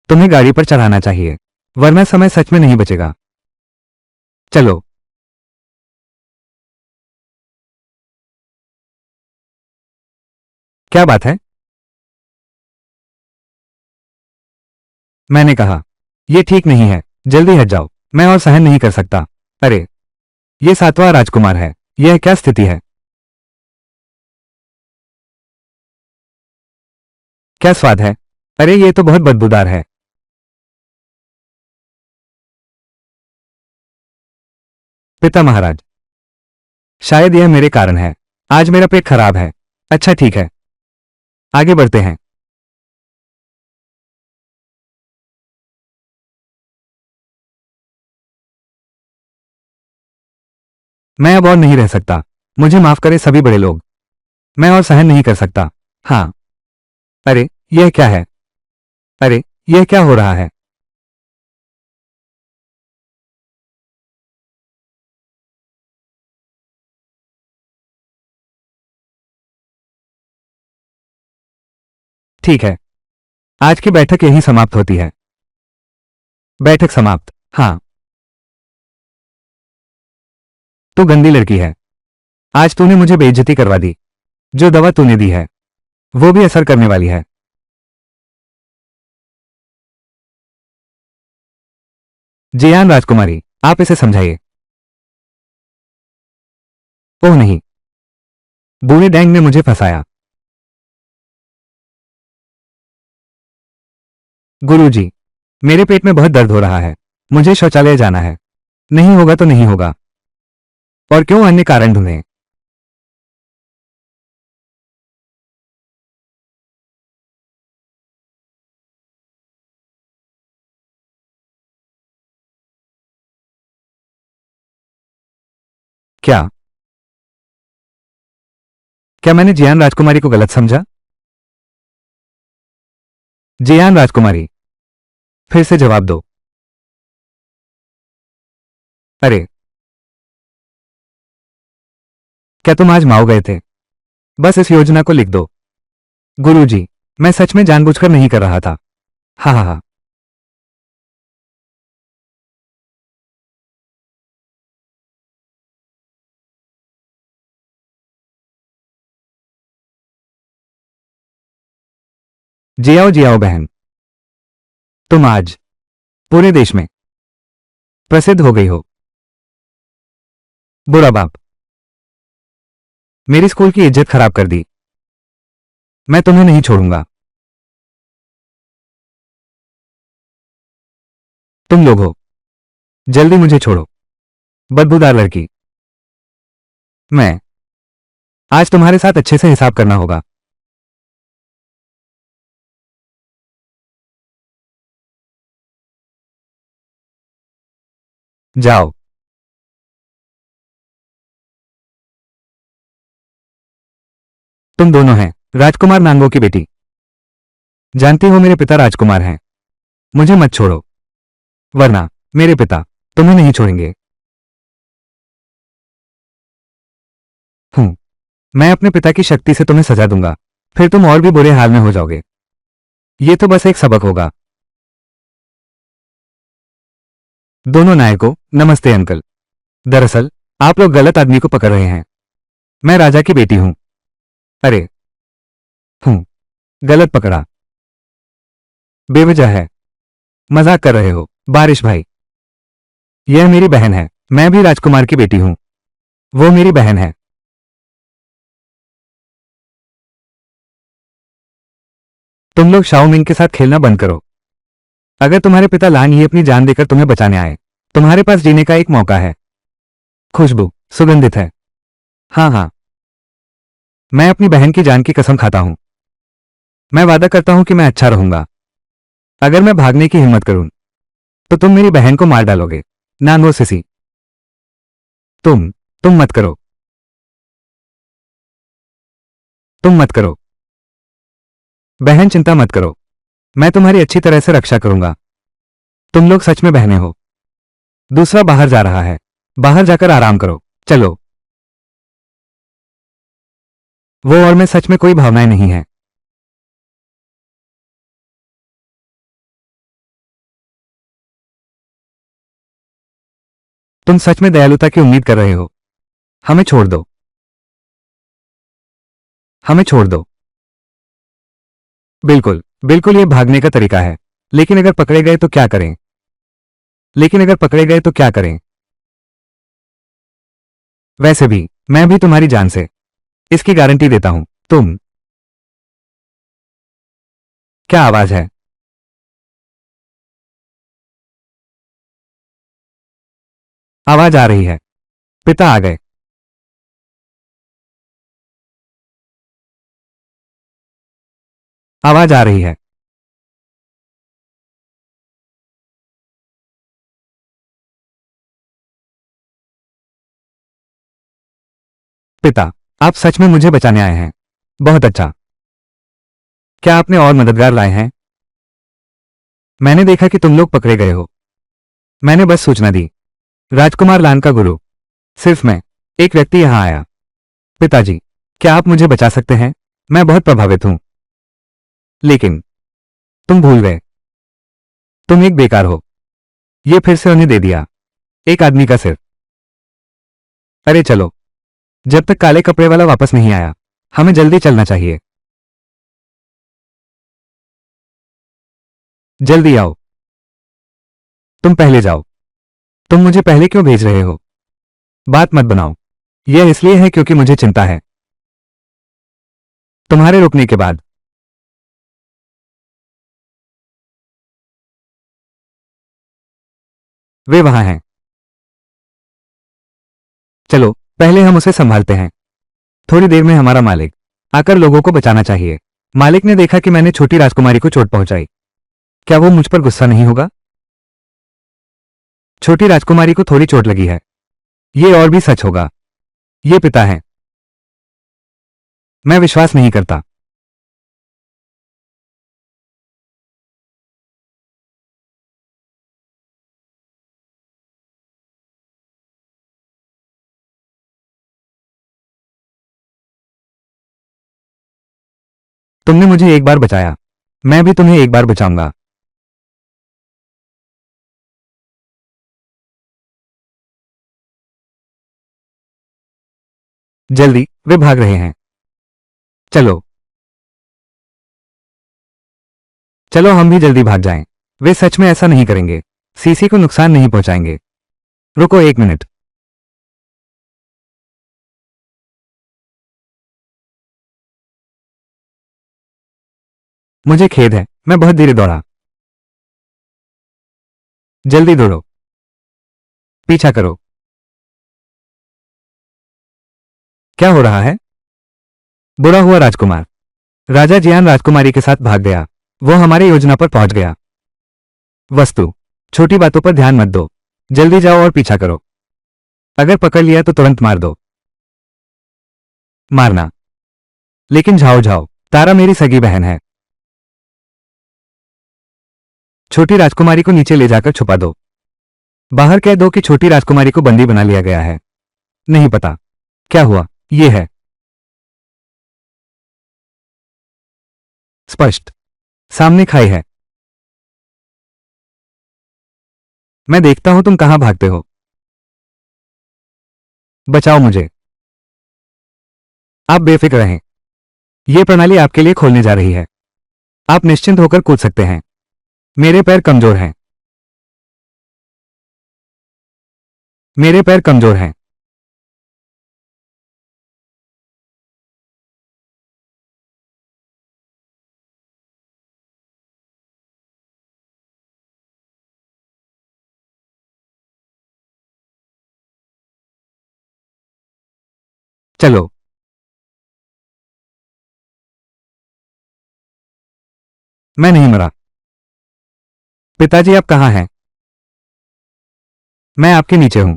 तुम्हें गाड़ी पर चढ़ाना चाहिए, वरना समय सच में नहीं बचेगा। चलो। क्या बात है? मैंने कहा, यह ठीक नहीं है, जल्दी हट जाओ, मैं और सहन नहीं कर सकता। अरे, ये सातवां राजकुमार है, यह क्या स्थिति है? क्या स्वाद है? अरे ये तो बहुत बदबूदार है। पिता महाराज, शायद यह मेरे कारण है, आज मेरा पेट खराब है। अच्छा ठीक है, आगे बढ़ते हैं। मैं अब और नहीं रह सकता, मुझे माफ करें सभी बड़े लोग, मैं और सहन नहीं कर सकता। हाँ। अरे, यह क्या है? अरे, यह क्या हो रहा है? ठीक है, आज की बैठक यहीं समाप्त होती है। बैठक समाप्त। हाँ। तू गंदी लड़की है, आज तूने मुझे बेइज्जती करवा दी। जो दवा तूने दी है वो भी असर करने वाली है। जियान राजकुमारी, आप इसे समझाइए। ओह नहीं, बूढ़े डैंग ने मुझे फंसाया। गुरुजी, मेरे पेट में बहुत दर्द हो रहा है, मुझे शौचालय जाना है। नहीं होगा तो नहीं होगा, और क्यों अन्य कारण ढूंढें। क्या? क्या मैंने जियान राजकुमारी को गलत समझा? जियान राजकुमारी, फिर से जवाब दो। अरे, क्या तुम आज माओ गए थे? बस इस योजना को लिख दो। गुरुजी, मैं सच में जानबूझकर नहीं कर रहा था। हा हा हा। जियाओ जियाओ बहन, तुम आज पूरे देश में प्रसिद्ध हो गई हो। बुरा बाप, मेरी स्कूल की इज्जत खराब कर दी। मैं तुम्हें नहीं छोड़ूंगा। तुम लोग हो, जल्दी मुझे छोड़ो, बदबूदार लड़की। मैं आज तुम्हारे साथ अच्छे से हिसाब करना होगा। जाओ। तुम दोनों हैं राजकुमार नांगो की बेटी। जानती हो मेरे पिता राजकुमार हैं। मुझे मत छोड़ो, वरना मेरे पिता तुम्हें नहीं छोड़ेंगे। हूं, मैं अपने पिता की शक्ति से तुम्हें सजा दूंगा, फिर तुम और भी बुरे हाल में हो जाओगे। ये तो बस एक सबक होगा। दोनों नायकों, नमस्ते अंकल। दरअसल आप लोग गलत आदमी को पकड़ रहे हैं। मैं राजा की बेटी हूं। अरे, हूं, गलत पकड़ा। बेवजह है। मजाक कर रहे हो बारिश भाई। यह मेरी बहन है। मैं भी राजकुमार की बेटी हूं। वो मेरी बहन है। तुम लोग शाओमिंग के साथ खेलना बंद करो। अगर तुम्हारे पिता लान ही अपनी जान देकर तुम्हें बचाने आए, तुम्हारे पास जीने का एक मौका है। खुशबू सुगंधित है। हाँ हाँ, मैं अपनी बहन की जान की कसम खाता हूं। मैं वादा करता हूं कि मैं अच्छा रहूंगा। अगर मैं भागने की हिम्मत करूं, तो तुम मेरी बहन को मार डालोगे। नानो सिसी। तुम मत करो। तुम मत करो। बहन चिंता मत करो। मैं तुम्हारी अच्छी तरह से रक्षा करूंगा। तुम लोग सच में बहने हो। दूसरा बाहर जा रहा है। बाहर जाकर आराम करो। चलो। वो और मैं सच में कोई भावनाएं नहीं है। तुम सच में दयालुता की उम्मीद कर रहे हो। हमें छोड़ दो। हमें छोड़ दो। बिल्कुल बिल्कुल, ये भागने का तरीका है। लेकिन अगर पकड़े गए तो क्या करें? लेकिन अगर पकड़े गए तो क्या करें? वैसे भी मैं भी तुम्हारी जान से इसकी गारंटी देता हूं। तुम। क्या आवाज है? आवाज आ रही है। पिता आ गए। आवाज आ रही है। पिता, आप सच में मुझे बचाने आए हैं। बहुत अच्छा। क्या आपने और मददगार लाए हैं? मैंने देखा कि तुम लोग पकड़े गए हो। मैंने बस सूचना दी। राजकुमार लान का गुरु। सिर्फ मैं। एक व्यक्ति यहां आया। पिताजी, क्या आप मुझे बचा सकते हैं? मैं बहुत प्रभावित हूं। लेकिन तुम भूल गए। तुम एक बेकार हो। ये फिर से उन्हें दे दिया। एक आदमी का सिर। अरे चलो। जब तक काले कपड़े वाला वापस नहीं आया, हमें जल्दी चलना चाहिए। जल्दी आओ। तुम पहले जाओ। तुम मुझे पहले क्यों भेज रहे हो? बात मत बनाओ। यह इसलिए है क्योंकि मुझे चिंता है। तुम्हारे रुकने के बाद। वे वहां हैं। चलो, पहले हम उसे संभालते हैं। थोड़ी देर में हमारा मालिक आकर लोगों को बचाना चाहिए। मालिक ने देखा कि मैंने छोटी राजकुमारी को चोट पहुंचाई। क्या वो मुझ पर गुस्सा नहीं होगा? छोटी राजकुमारी को थोड़ी चोट लगी है। ये और भी सच होगा। ये पिता है। मैं विश्वास नहीं करता। तुमने मुझे एक बार बचाया। मैं भी तुम्हें एक बार बचाऊंगा। जल्दी, वे भाग रहे हैं। चलो। चलो हम भी जल्दी भाग जाएं। वे सच में ऐसा नहीं करेंगे। सीसी को नुकसान नहीं पहुंचाएंगे। रुको एक मिनट। मुझे खेद है, मैं बहुत धीरे दौड़ा। जल्दी दौड़ो, पीछा करो। क्या हो रहा है? बुरा हुआ राजकुमार। राजा जियान राजकुमारी के साथ भाग गया। वो हमारी योजना पर पहुंच गया। वस्तु, छोटी बातों पर ध्यान मत दो। जल्दी जाओ और पीछा करो। अगर पकड़ लिया तो तुरंत मार दो। मारना। लेकिन जाओ जाओ, तारा मेरी सगी बहन है। छोटी राजकुमारी को नीचे ले जाकर छुपा दो। बाहर कह दो कि छोटी राजकुमारी को बंदी बना लिया गया है। नहीं पता क्या हुआ। ये है स्पष्ट। सामने खाई है। मैं देखता हूं तुम कहां भागते हो। बचाओ मुझे। आप बेफिक्र रहें। यह प्रणाली आपके लिए खोलने जा रही है। आप निश्चिंत होकर कूद सकते हैं। मेरे पैर कमजोर हैं। मेरे पैर कमजोर हैं। चलो। मैं नहीं मरा। पिताजी आप कहां हैं? मैं आपके नीचे हूं।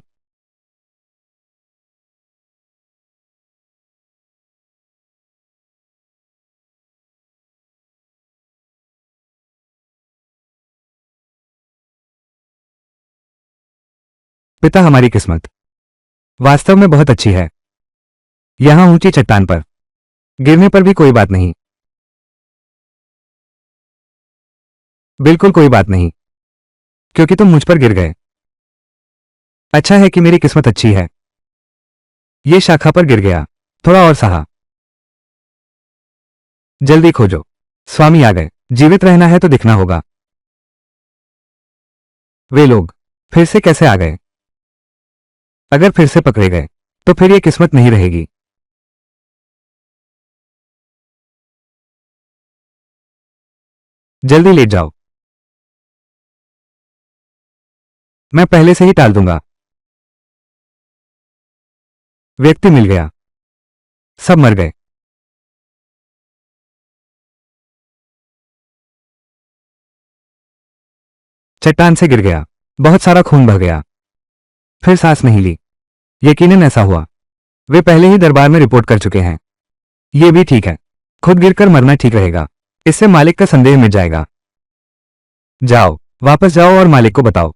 पिता हमारी किस्मत वास्तव में बहुत अच्छी है। यहां ऊंची चट्टान पर गिरने पर भी कोई बात नहीं। बिल्कुल कोई बात नहीं, क्योंकि तुम मुझ पर गिर गए। अच्छा है कि मेरी किस्मत अच्छी है। ये शाखा पर गिर गया। थोड़ा और सहा। जल्दी खोजो। स्वामी आ गए। जीवित रहना है तो दिखना होगा। वे लोग फिर से कैसे आ गए? अगर फिर से पकड़े गए तो फिर ये किस्मत नहीं रहेगी। जल्दी लेट जाओ। मैं पहले से ही टाल दूंगा। व्यक्ति मिल गया। सब मर गए। चट्टान से गिर गया। बहुत सारा खून बह गया। फिर सांस नहीं ली। यकीनन ऐसा हुआ। वे पहले ही दरबार में रिपोर्ट कर चुके हैं। ये भी ठीक है। खुद गिरकर मरना ठीक रहेगा। इससे मालिक का संदेह मिट जाएगा। जाओ, वापस जाओ और मालिक को बताओ।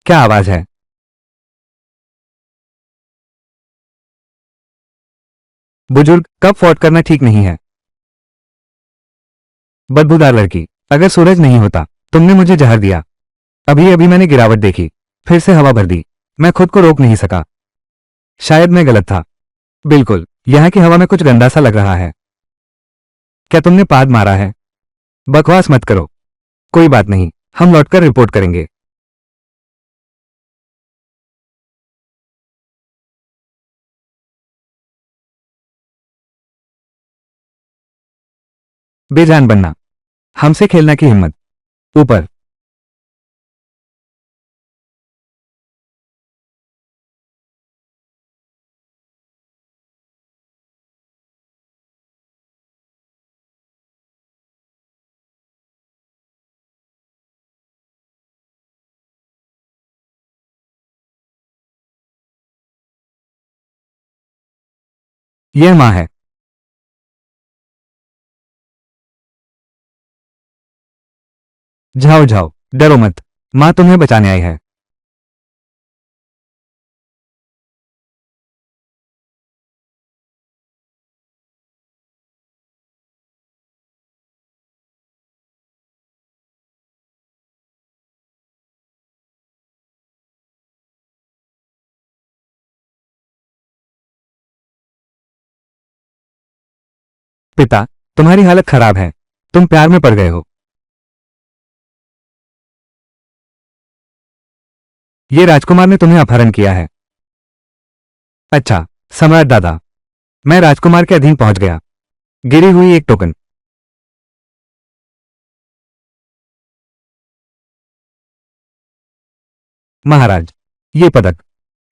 क्या आवाज है? बुजुर्ग, कब फौट करना ठीक नहीं है। बदबूदार लड़की। अगर सूरज नहीं होता, तुमने मुझे जहर दिया। अभी अभी मैंने गिरावट देखी। फिर से हवा भर दी। मैं खुद को रोक नहीं सका। शायद मैं गलत था। बिल्कुल, यहाँ की हवा में कुछ गंदा सा लग रहा है। क्या तुमने पाद मारा है? बकवास मत करो। कोई बात नहीं, हम लौटकर रिपोर्ट करेंगे। बेजान बनना। हमसे खेलने की हिम्मत। ऊपर। यह माँ है। जाओ जाओ, डरो मत। माँ तुम्हें बचाने आई है। पिता, तुम्हारी हालत खराब है। तुम प्यार में पड़ गए हो। ये राजकुमार ने तुम्हें अपहरण किया है। अच्छा, सम्राट दादा, मैं राजकुमार के अधीन पहुंच गया। गिरी हुई एक टोकन। महाराज, ये पदक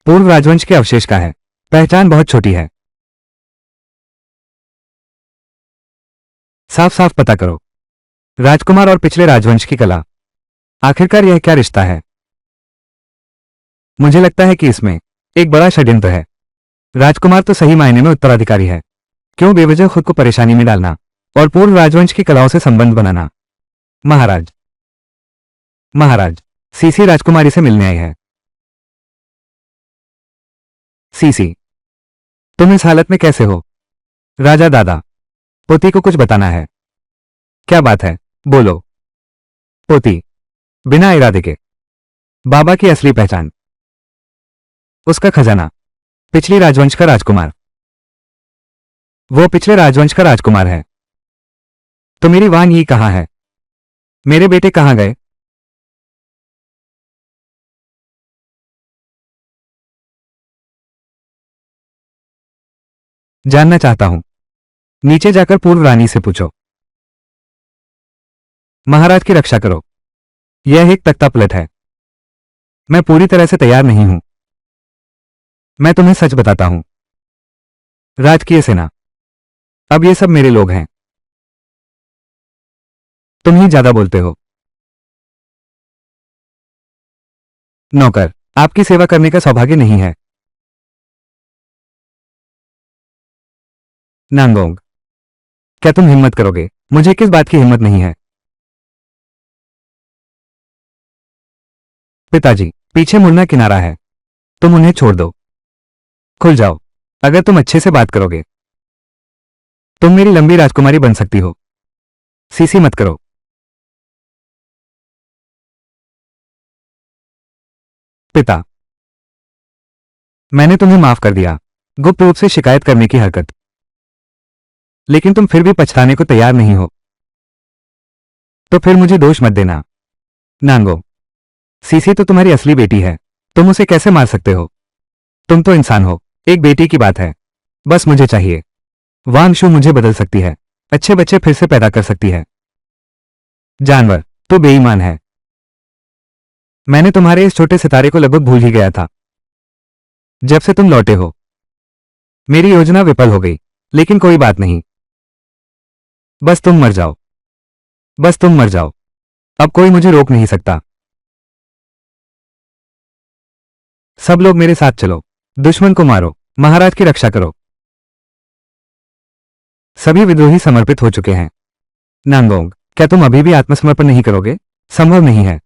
पूर्व राजवंश के अवशेष का है। पहचान बहुत छोटी है। साफ साफ पता करो। राजकुमार और पिछले राजवंश की कला, आखिरकार यह क्या रिश्ता है? मुझे लगता है कि इसमें एक बड़ा षड्यंत्र है। राजकुमार तो सही मायने में उत्तराधिकारी है। क्यों बेवजह खुद को परेशानी में डालना और पूर्व राजवंश की कलाओं से संबंध बनाना? महाराज, महाराज, सीसी राजकुमारी से मिलने आई है। सीसी, तुम इस हालत में कैसे हो? राजा दादा, पोती को कुछ बताना है। क्या बात है? बोलो। पोती, बिना इरादे के बाबा की असली पहचान, उसका खजाना, पिछली राजवंश का राजकुमार। वो पिछले राजवंश का राजकुमार है। तो मेरी वान यी कहां है? मेरे बेटे कहां गए? जानना चाहता हूं। नीचे जाकर पूर्व रानी से पूछो। महाराज की रक्षा करो। यह एक तख्ता पलट है। मैं पूरी तरह से तैयार नहीं हूं। मैं तुम्हें सच बताता हूं। राजकीय सेना, अब ये सब मेरे लोग हैं। तुम ही ज्यादा बोलते हो। नौकर, आपकी सेवा करने का सौभाग्य नहीं है। नांगोंग, क्या तुम हिम्मत करोगे? मुझे किस बात की हिम्मत नहीं है? पिताजी, पीछे मुड़ना किनारा है। तुम उन्हें छोड़ दो। खुल जाओ। अगर तुम अच्छे से बात करोगे, तुम मेरी लंबी राजकुमारी बन सकती हो। सीसी मत करो। पिता, मैंने तुम्हें माफ कर दिया। गुप्त रूप से शिकायत करने की हरकत। लेकिन तुम फिर भी पछताने को तैयार नहीं हो। तो फिर मुझे दोष मत देना। नांगो, सीसी तो तुम्हारी असली बेटी है। तुम उसे कैसे मार सकते हो? तुम तो इंसान हो। एक बेटी की बात है। बस मुझे चाहिए। वांगशु मुझे बदल सकती है। अच्छे बच्चे फिर से पैदा कर सकती है। जानवर तो बेईमान है। मैंने तुम्हारे इस छोटे सितारे को लगभग भूल ही गया था जब से तुम लौटे हो। मेरी योजना विफल हो गई, लेकिन कोई बात नहीं। बस तुम मर जाओ। बस तुम मर जाओ। अब कोई मुझे रोक नहीं सकता। सब लोग मेरे साथ चलो। दुश्मन को मारो। महाराज की रक्षा करो। सभी विद्रोही समर्पित हो चुके हैं। नांगोंग, क्या तुम अभी भी आत्मसमर्पण नहीं करोगे? संभव नहीं है।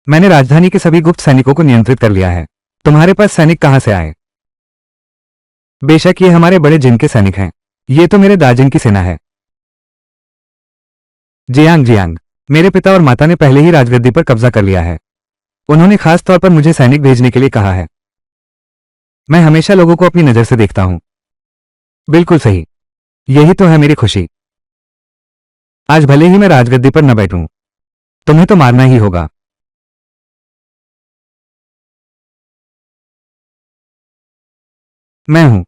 मैंने राजधानी के सभी गुप्त सैनिकों को नियंत्रित कर लिया है। तुम्हारे पास सैनिक कहां से आए? बेशक ये हमारे बड़े जिन के सैनिक हैं। ये तो मेरे दाजिन की सेना है। जियांग जियांग, मेरे पिता और माता ने पहले ही राजगद्दी पर कब्जा कर लिया है। उन्होंने खास तौर पर मुझे सैनिक भेजने के लिए कहा है। मैं हमेशा लोगों को अपनी नजर से देखता हूं। बिल्कुल सही। यही तो है मेरी खुशी। आज भले ही मैं राजगद्दी पर न बैठूं, तुम्हें तो मारना ही होगा। मैं हूं।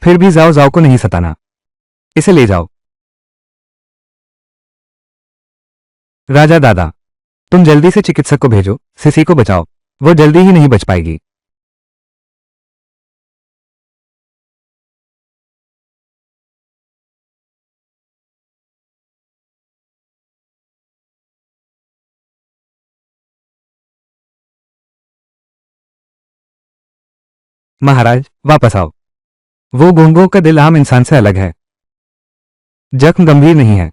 फिर भी जाओ जाओ को नहीं सताना। इसे ले जाओ। राजा दादा, तुम जल्दी से चिकित्सक को भेजो। सिसी को बचाओ। वो जल्दी ही नहीं बच पाएगी। महाराज, वापस आओ। वो गोंगो का दिल आम इंसान से अलग है। जख्म गंभीर नहीं है,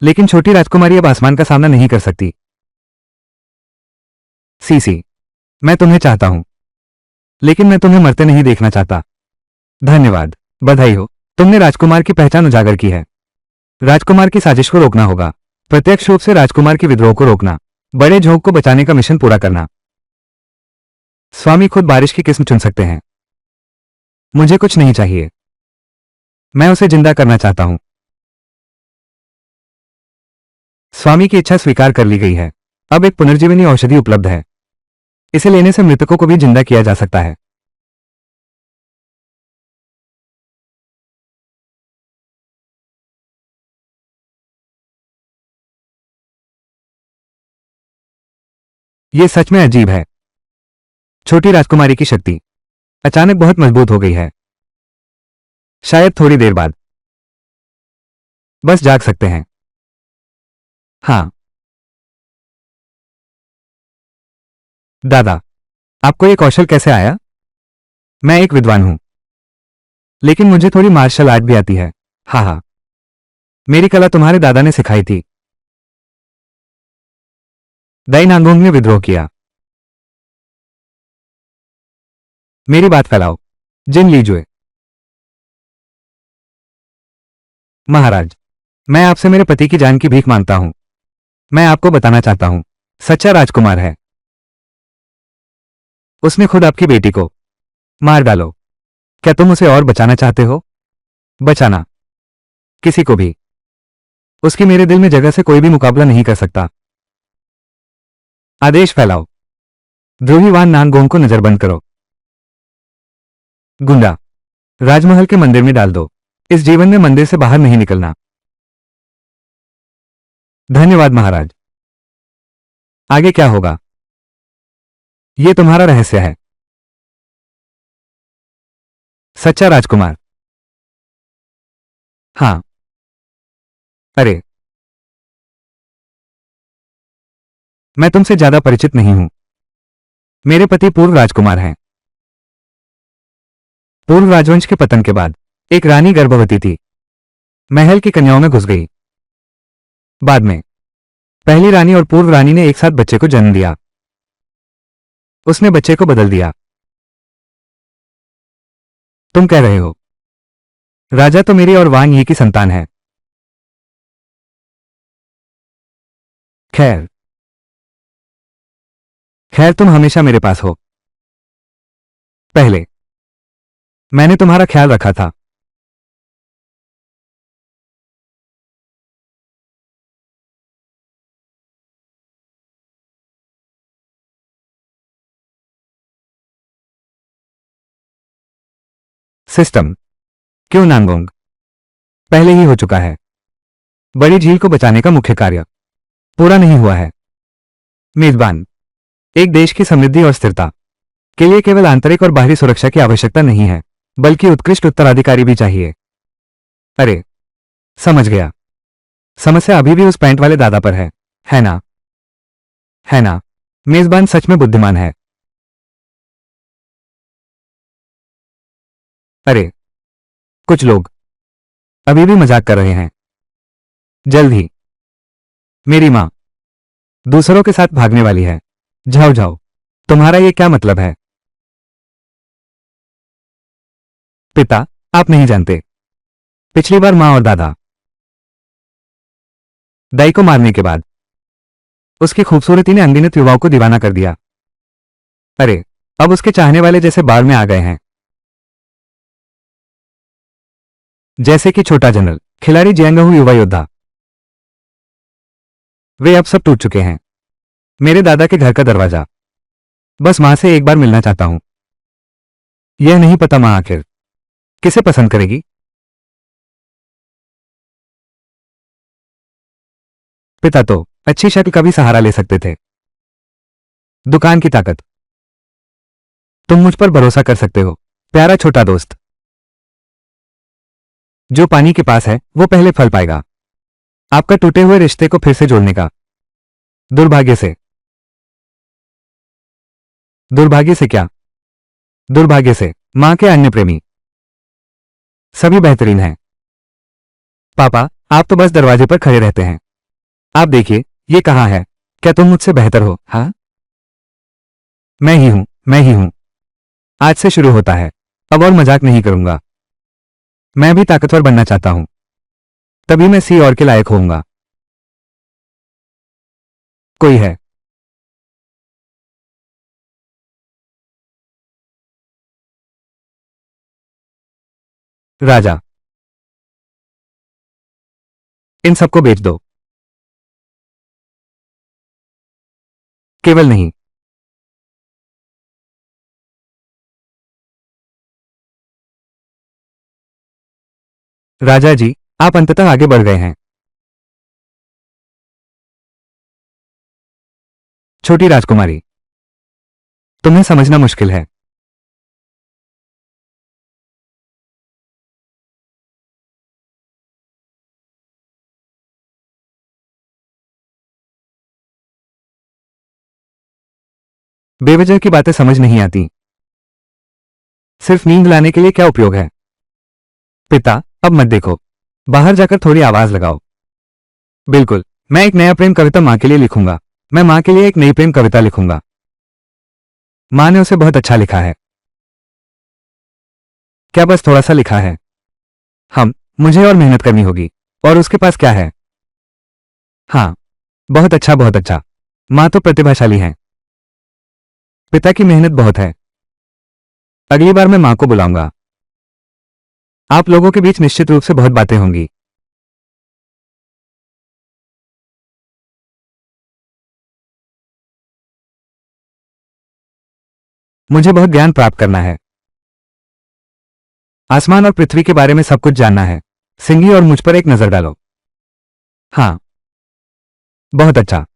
लेकिन छोटी राजकुमारी अब आसमान का सामना नहीं कर सकती। सीसी, मैं तुम्हें चाहता हूं, लेकिन मैं तुम्हें मरते नहीं देखना चाहता। धन्यवाद। बधाई हो, तुमने राजकुमार की पहचान उजागर की है। राजकुमार की साजिश को रोकना होगा। प्रत्यक्ष रूप से राजकुमार के विद्रोह को रोकना। बड़े झोंक को बचाने का मिशन पूरा करना। स्वामी खुद बारिश की किस्म चुन सकते हैं। मुझे कुछ नहीं चाहिए। मैं उसे जिंदा करना चाहता हूं। स्वामी की इच्छा स्वीकार कर ली गई है। अब एक पुनर्जीवनी औषधि उपलब्ध है। इसे लेने से मृतकों को भी जिंदा किया जा सकता है। यह सच में अजीब है। छोटी राजकुमारी की शक्ति अचानक बहुत मजबूत हो गई है। शायद थोड़ी देर बाद बस जाग सकते हैं। हाँ दादा, आपको यह कौशल कैसे आया? मैं एक विद्वान हूं, लेकिन मुझे थोड़ी मार्शल आर्ट भी आती है। हाँ हाँ, मेरी कला तुम्हारे दादा ने सिखाई थी। दाई नांगोंग ने विद्रोह किया। मेरी बात फैलाओ, जिन लीजुए। महाराज, मैं आपसे मेरे पति की जान की भीख मांगता हूं। मैं आपको बताना चाहता हूं, सच्चा राजकुमार है। उसने खुद आपकी बेटी को मार डालो। क्या तुम उसे और बचाना चाहते हो? बचाना किसी को भी, उसकी मेरे दिल में जगह से कोई भी मुकाबला नहीं कर सकता। आदेश फैलाओ, द्रोही वान नांगोंग को नजरबंद करो। गुंडा, राजमहल के मंदिर में डाल दो। इस जीवन में मंदिर से बाहर नहीं निकलना। धन्यवाद महाराज। आगे क्या होगा? यह तुम्हारा रहस्य है। सच्चा राजकुमार। हाँ। अरे, मैं तुमसे ज्यादा परिचित नहीं हूं। मेरे पति पूर्व राजकुमार हैं। पूर्व राजवंश के पतन के बाद एक रानी गर्भवती थी, महल की कन्याओं में घुस गई। बाद में पहली रानी और पूर्व रानी ने एक साथ बच्चे को जन्म दिया। उसने बच्चे को बदल दिया। तुम कह रहे हो राजा तो मेरी और वांग यी की संतान है। खैर खैर, तुम हमेशा मेरे पास हो। पहले मैंने तुम्हारा ख्याल रखा था। सिस्टम क्यों नांगोंग? पहले ही हो चुका है। बड़ी झील को बचाने का मुख्य कार्य पूरा नहीं हुआ है। मेजबान, एक देश की समृद्धि और स्थिरता के लिए केवल आंतरिक और बाहरी सुरक्षा की आवश्यकता नहीं है, बल्कि उत्कृष्ट उत्तराधिकारी भी चाहिए। अरे, समझ गया। समस्या अभी भी उस पैंट वाले दादा पर है ना? है ना? मेजबान सच में बुद्धिमान है। अरे, कुछ लोग अभी भी मजाक कर रहे हैं। जल्द ही मेरी मां दूसरों के साथ भागने वाली है। जाओ जाओ, तुम्हारा ये क्या मतलब है? पिता, आप नहीं जानते। पिछली बार मां और दादा दाई को मारने के बाद उसकी खूबसूरती ने अनगिनत युवाओं को दीवाना कर दिया। अरे, अब उसके चाहने वाले जैसे बाढ़ में आ गए हैं। जैसे कि छोटा जनरल, खिलाड़ी जियांगहू, युवा योद्धा। वे अब सब टूट चुके हैं। मेरे दादा के घर का दरवाजा। बस मां से एक बार मिलना चाहता हूं। यह नहीं पता मां आखिर किसे पसंद करेगी। पिता तो अच्छी शक्ल का भी सहारा ले सकते थे। दुकान की ताकत। तुम मुझ पर भरोसा कर सकते हो, प्यारा छोटा दोस्त। जो पानी के पास है वो पहले फल पाएगा। आपका टूटे हुए रिश्ते को फिर से जोड़ने का। दुर्भाग्य से। दुर्भाग्य से क्या? दुर्भाग्य से मां के अन्य प्रेमी सभी बेहतरीन हैं। पापा, आप तो बस दरवाजे पर खड़े रहते हैं। आप देखिए, ये कहाँ है? क्या तुम मुझसे बेहतर हो? हाँ, मैं ही हूं, मैं ही हूं। आज से शुरू होता है। अब और मजाक नहीं करूंगा। मैं भी ताकतवर बनना चाहता हूं, तभी मैं सी और के लायक होऊंगा। कोई है? राजा, इन सबको बेच दो। केवल नहीं। राजा जी, आप अंततः आगे बढ़ गए हैं। छोटी राजकुमारी, तुम्हें समझना मुश्किल है। बेवजह की बातें समझ नहीं आती। सिर्फ नींद लाने के लिए क्या उपयोग है? पिता, अब मत देखो। बाहर जाकर थोड़ी आवाज लगाओ। बिल्कुल, मैं एक नया प्रेम कविता माँ के लिए लिखूंगा। मैं माँ के लिए एक नई प्रेम कविता लिखूंगा। माँ ने उसे बहुत अच्छा लिखा है। क्या बस थोड़ा सा लिखा है? मुझे और मेहनत करनी होगी। और उसके पास क्या है? हाँ, बहुत अच्छा, बहुत अच्छा। माँ तो प्रतिभाशाली है। पिता की मेहनत बहुत है। अगली बार मैं माँ को बुलाऊंगा। आप लोगों के बीच निश्चित रूप से बहुत बातें होंगी। मुझे बहुत ज्ञान प्राप्त करना है। आसमान और पृथ्वी के बारे में सब कुछ जानना है। सिंघी और मुझ पर एक नजर डालो। हाँ, बहुत अच्छा।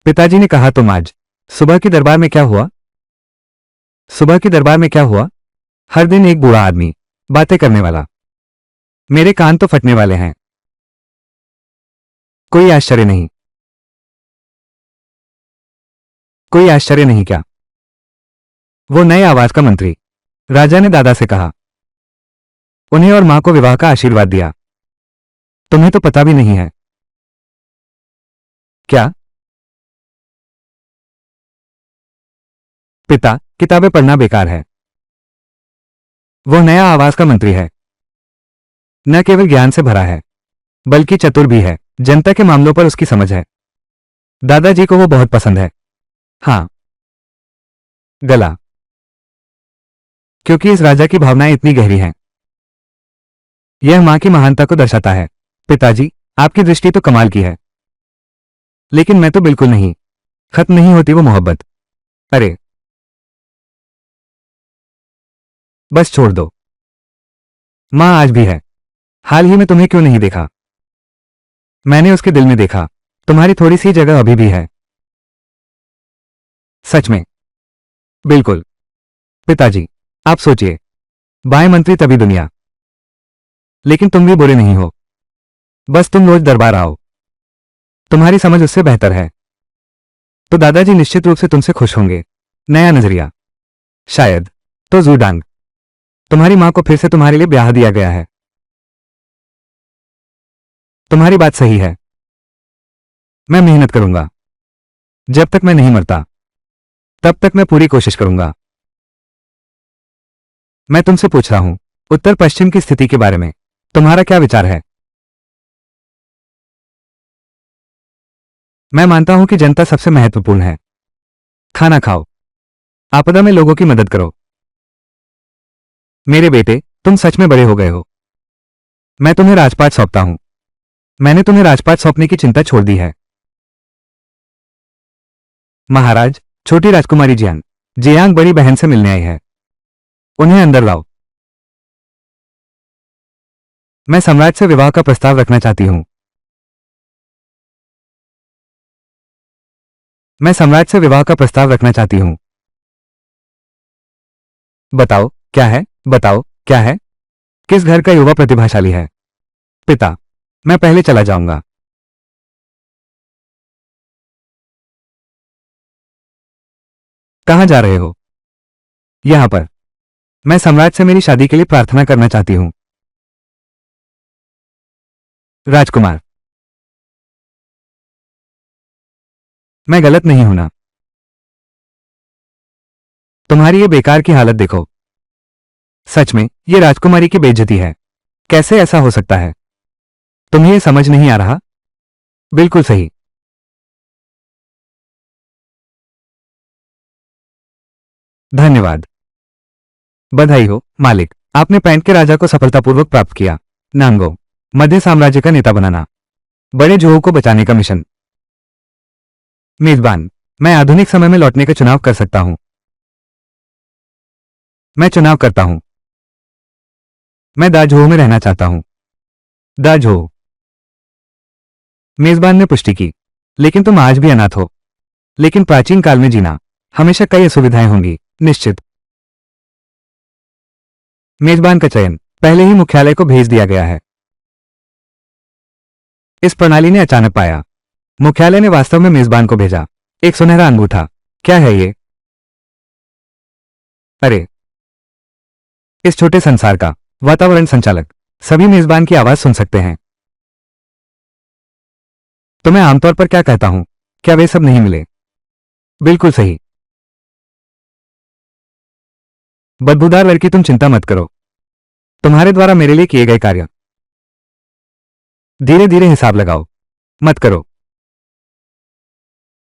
पिताजी ने कहा, तुम आज सुबह के दरबार में क्या हुआ? सुबह के दरबार में क्या हुआ? हर दिन एक बूढ़ा आदमी, बातें करने वाला। मेरे कान तो फटने वाले हैं। कोई आश्चर्य नहीं। कोई आश्चर्य नहीं क्या? वो नए आवाज का मंत्री। राजा ने दादा से कहा। उन्हें और मां को विवाह का आशीर्वाद दिया। तुम्हें तो पता भी नहीं है। क्या? पिता, किताबें पढ़ना बेकार है। वो नया आवाज का मंत्री है। न केवल ज्ञान से भरा है, बल्कि चतुर भी है। जनता के मामलों पर उसकी समझ है। दादाजी को वो बहुत पसंद है। हाँ, गला। क्योंकि इस राजा की भावनाएं इतनी गहरी हैं। यह मां की महानता को दर्शाता है। पिताजी, आपकी दृष्टि तो कमाल की है। लेकिन मैं तो बिल्कुल नहीं। खत्म नहीं होती वो मोहब्बत। अरे, बस छोड़ दो। मां आज भी है। हाल ही में तुम्हें क्यों नहीं देखा? मैंने उसके दिल में देखा। तुम्हारी थोड़ी सी जगह अभी भी है। सच में? बिल्कुल। पिताजी, आप सोचिए। बाएं मंत्री तभी दुनिया। लेकिन तुम भी बुरे नहीं हो। बस तुम रोज दरबार आओ। तुम्हारी समझ उससे बेहतर है। तो दादाजी निश्चित रूप से तुमसे खुश होंगे। नया नजरिया। शायद। तो जूडांग, तुम्हारी मां को फिर से तुम्हारे लिए ब्याह दिया गया है। तुम्हारी बात सही है। मैं मेहनत करूंगा। जब तक मैं नहीं मरता, तब तक मैं पूरी कोशिश करूंगा। मैं तुमसे पूछ रहा हूं, उत्तर पश्चिम की स्थिति के बारे में तुम्हारा क्या विचार है? मैं मानता हूं कि जनता सबसे महत्वपूर्ण है। खाना खाओ। आपदा में लोगों की मदद करो। मेरे बेटे, तुम सच में बड़े हो गए हो। मैं तुम्हें राजपाट सौंपता हूं। मैंने तुम्हें राजपाट सौंपने की चिंता छोड़ दी है। महाराज, छोटी राजकुमारी जियांग। जियांग बड़ी बहन से मिलने आई है। उन्हें अंदर लाओ। मैं सम्राट से विवाह का प्रस्ताव रखना चाहती हूं। मैं सम्राट से विवाह का प्रस्ताव रखना चाहती हूं। बताओ, क्या है? बताओ, क्या है? किस घर का युवा प्रतिभाशाली है? पिता, मैं पहले चला जाऊंगा। कहां जा रहे हो? यहां पर। मैं सम्राट से मेरी शादी के लिए प्रार्थना करना चाहती हूं। राजकुमार, मैं गलत नहीं हूं ना? तुम्हारी ये बेकार की हालत देखो। सच में, ये राजकुमारी की बेइज्जती है। कैसे ऐसा हो सकता है? तुम्हें ये समझ नहीं आ रहा? बिल्कुल सही। धन्यवाद। बधाई हो मालिक, आपने पैंट के राजा को सफलतापूर्वक प्राप्त किया। नांगो, मध्य साम्राज्य का नेता बनाना, बड़े जोहो को बचाने का मिशन। मेजबान, मैं आधुनिक समय में लौटने का चुनाव कर सकता हूं। मैं चुनाव करता हूं। मैं दाजोहो में रहना चाहता हूं। दाजोहो। मेजबान ने पुष्टि की, लेकिन तुम आज भी अनाथ हो। लेकिन प्राचीन काल में जीना, हमेशा कई असुविधाएं होंगी। निश्चित। मेजबान का चयन पहले ही मुख्यालय को भेज दिया गया है। इस प्रणाली ने अचानक पाया, मुख्यालय ने वास्तव में मेजबान को भेजा। एक सुनहरा अंगूठा। क्या है ये? अरे, इस छोटे संसार का वातावरण संचालक सभी मेजबान की आवाज सुन सकते हैं। तो मैं आमतौर पर क्या कहता हूं, क्या वे सब नहीं मिले? बिल्कुल सही। बदबूदार लड़की, तुम चिंता मत करो। तुम्हारे द्वारा मेरे लिए किए गए कार्य, धीरे धीरे हिसाब लगाओ। मत करो।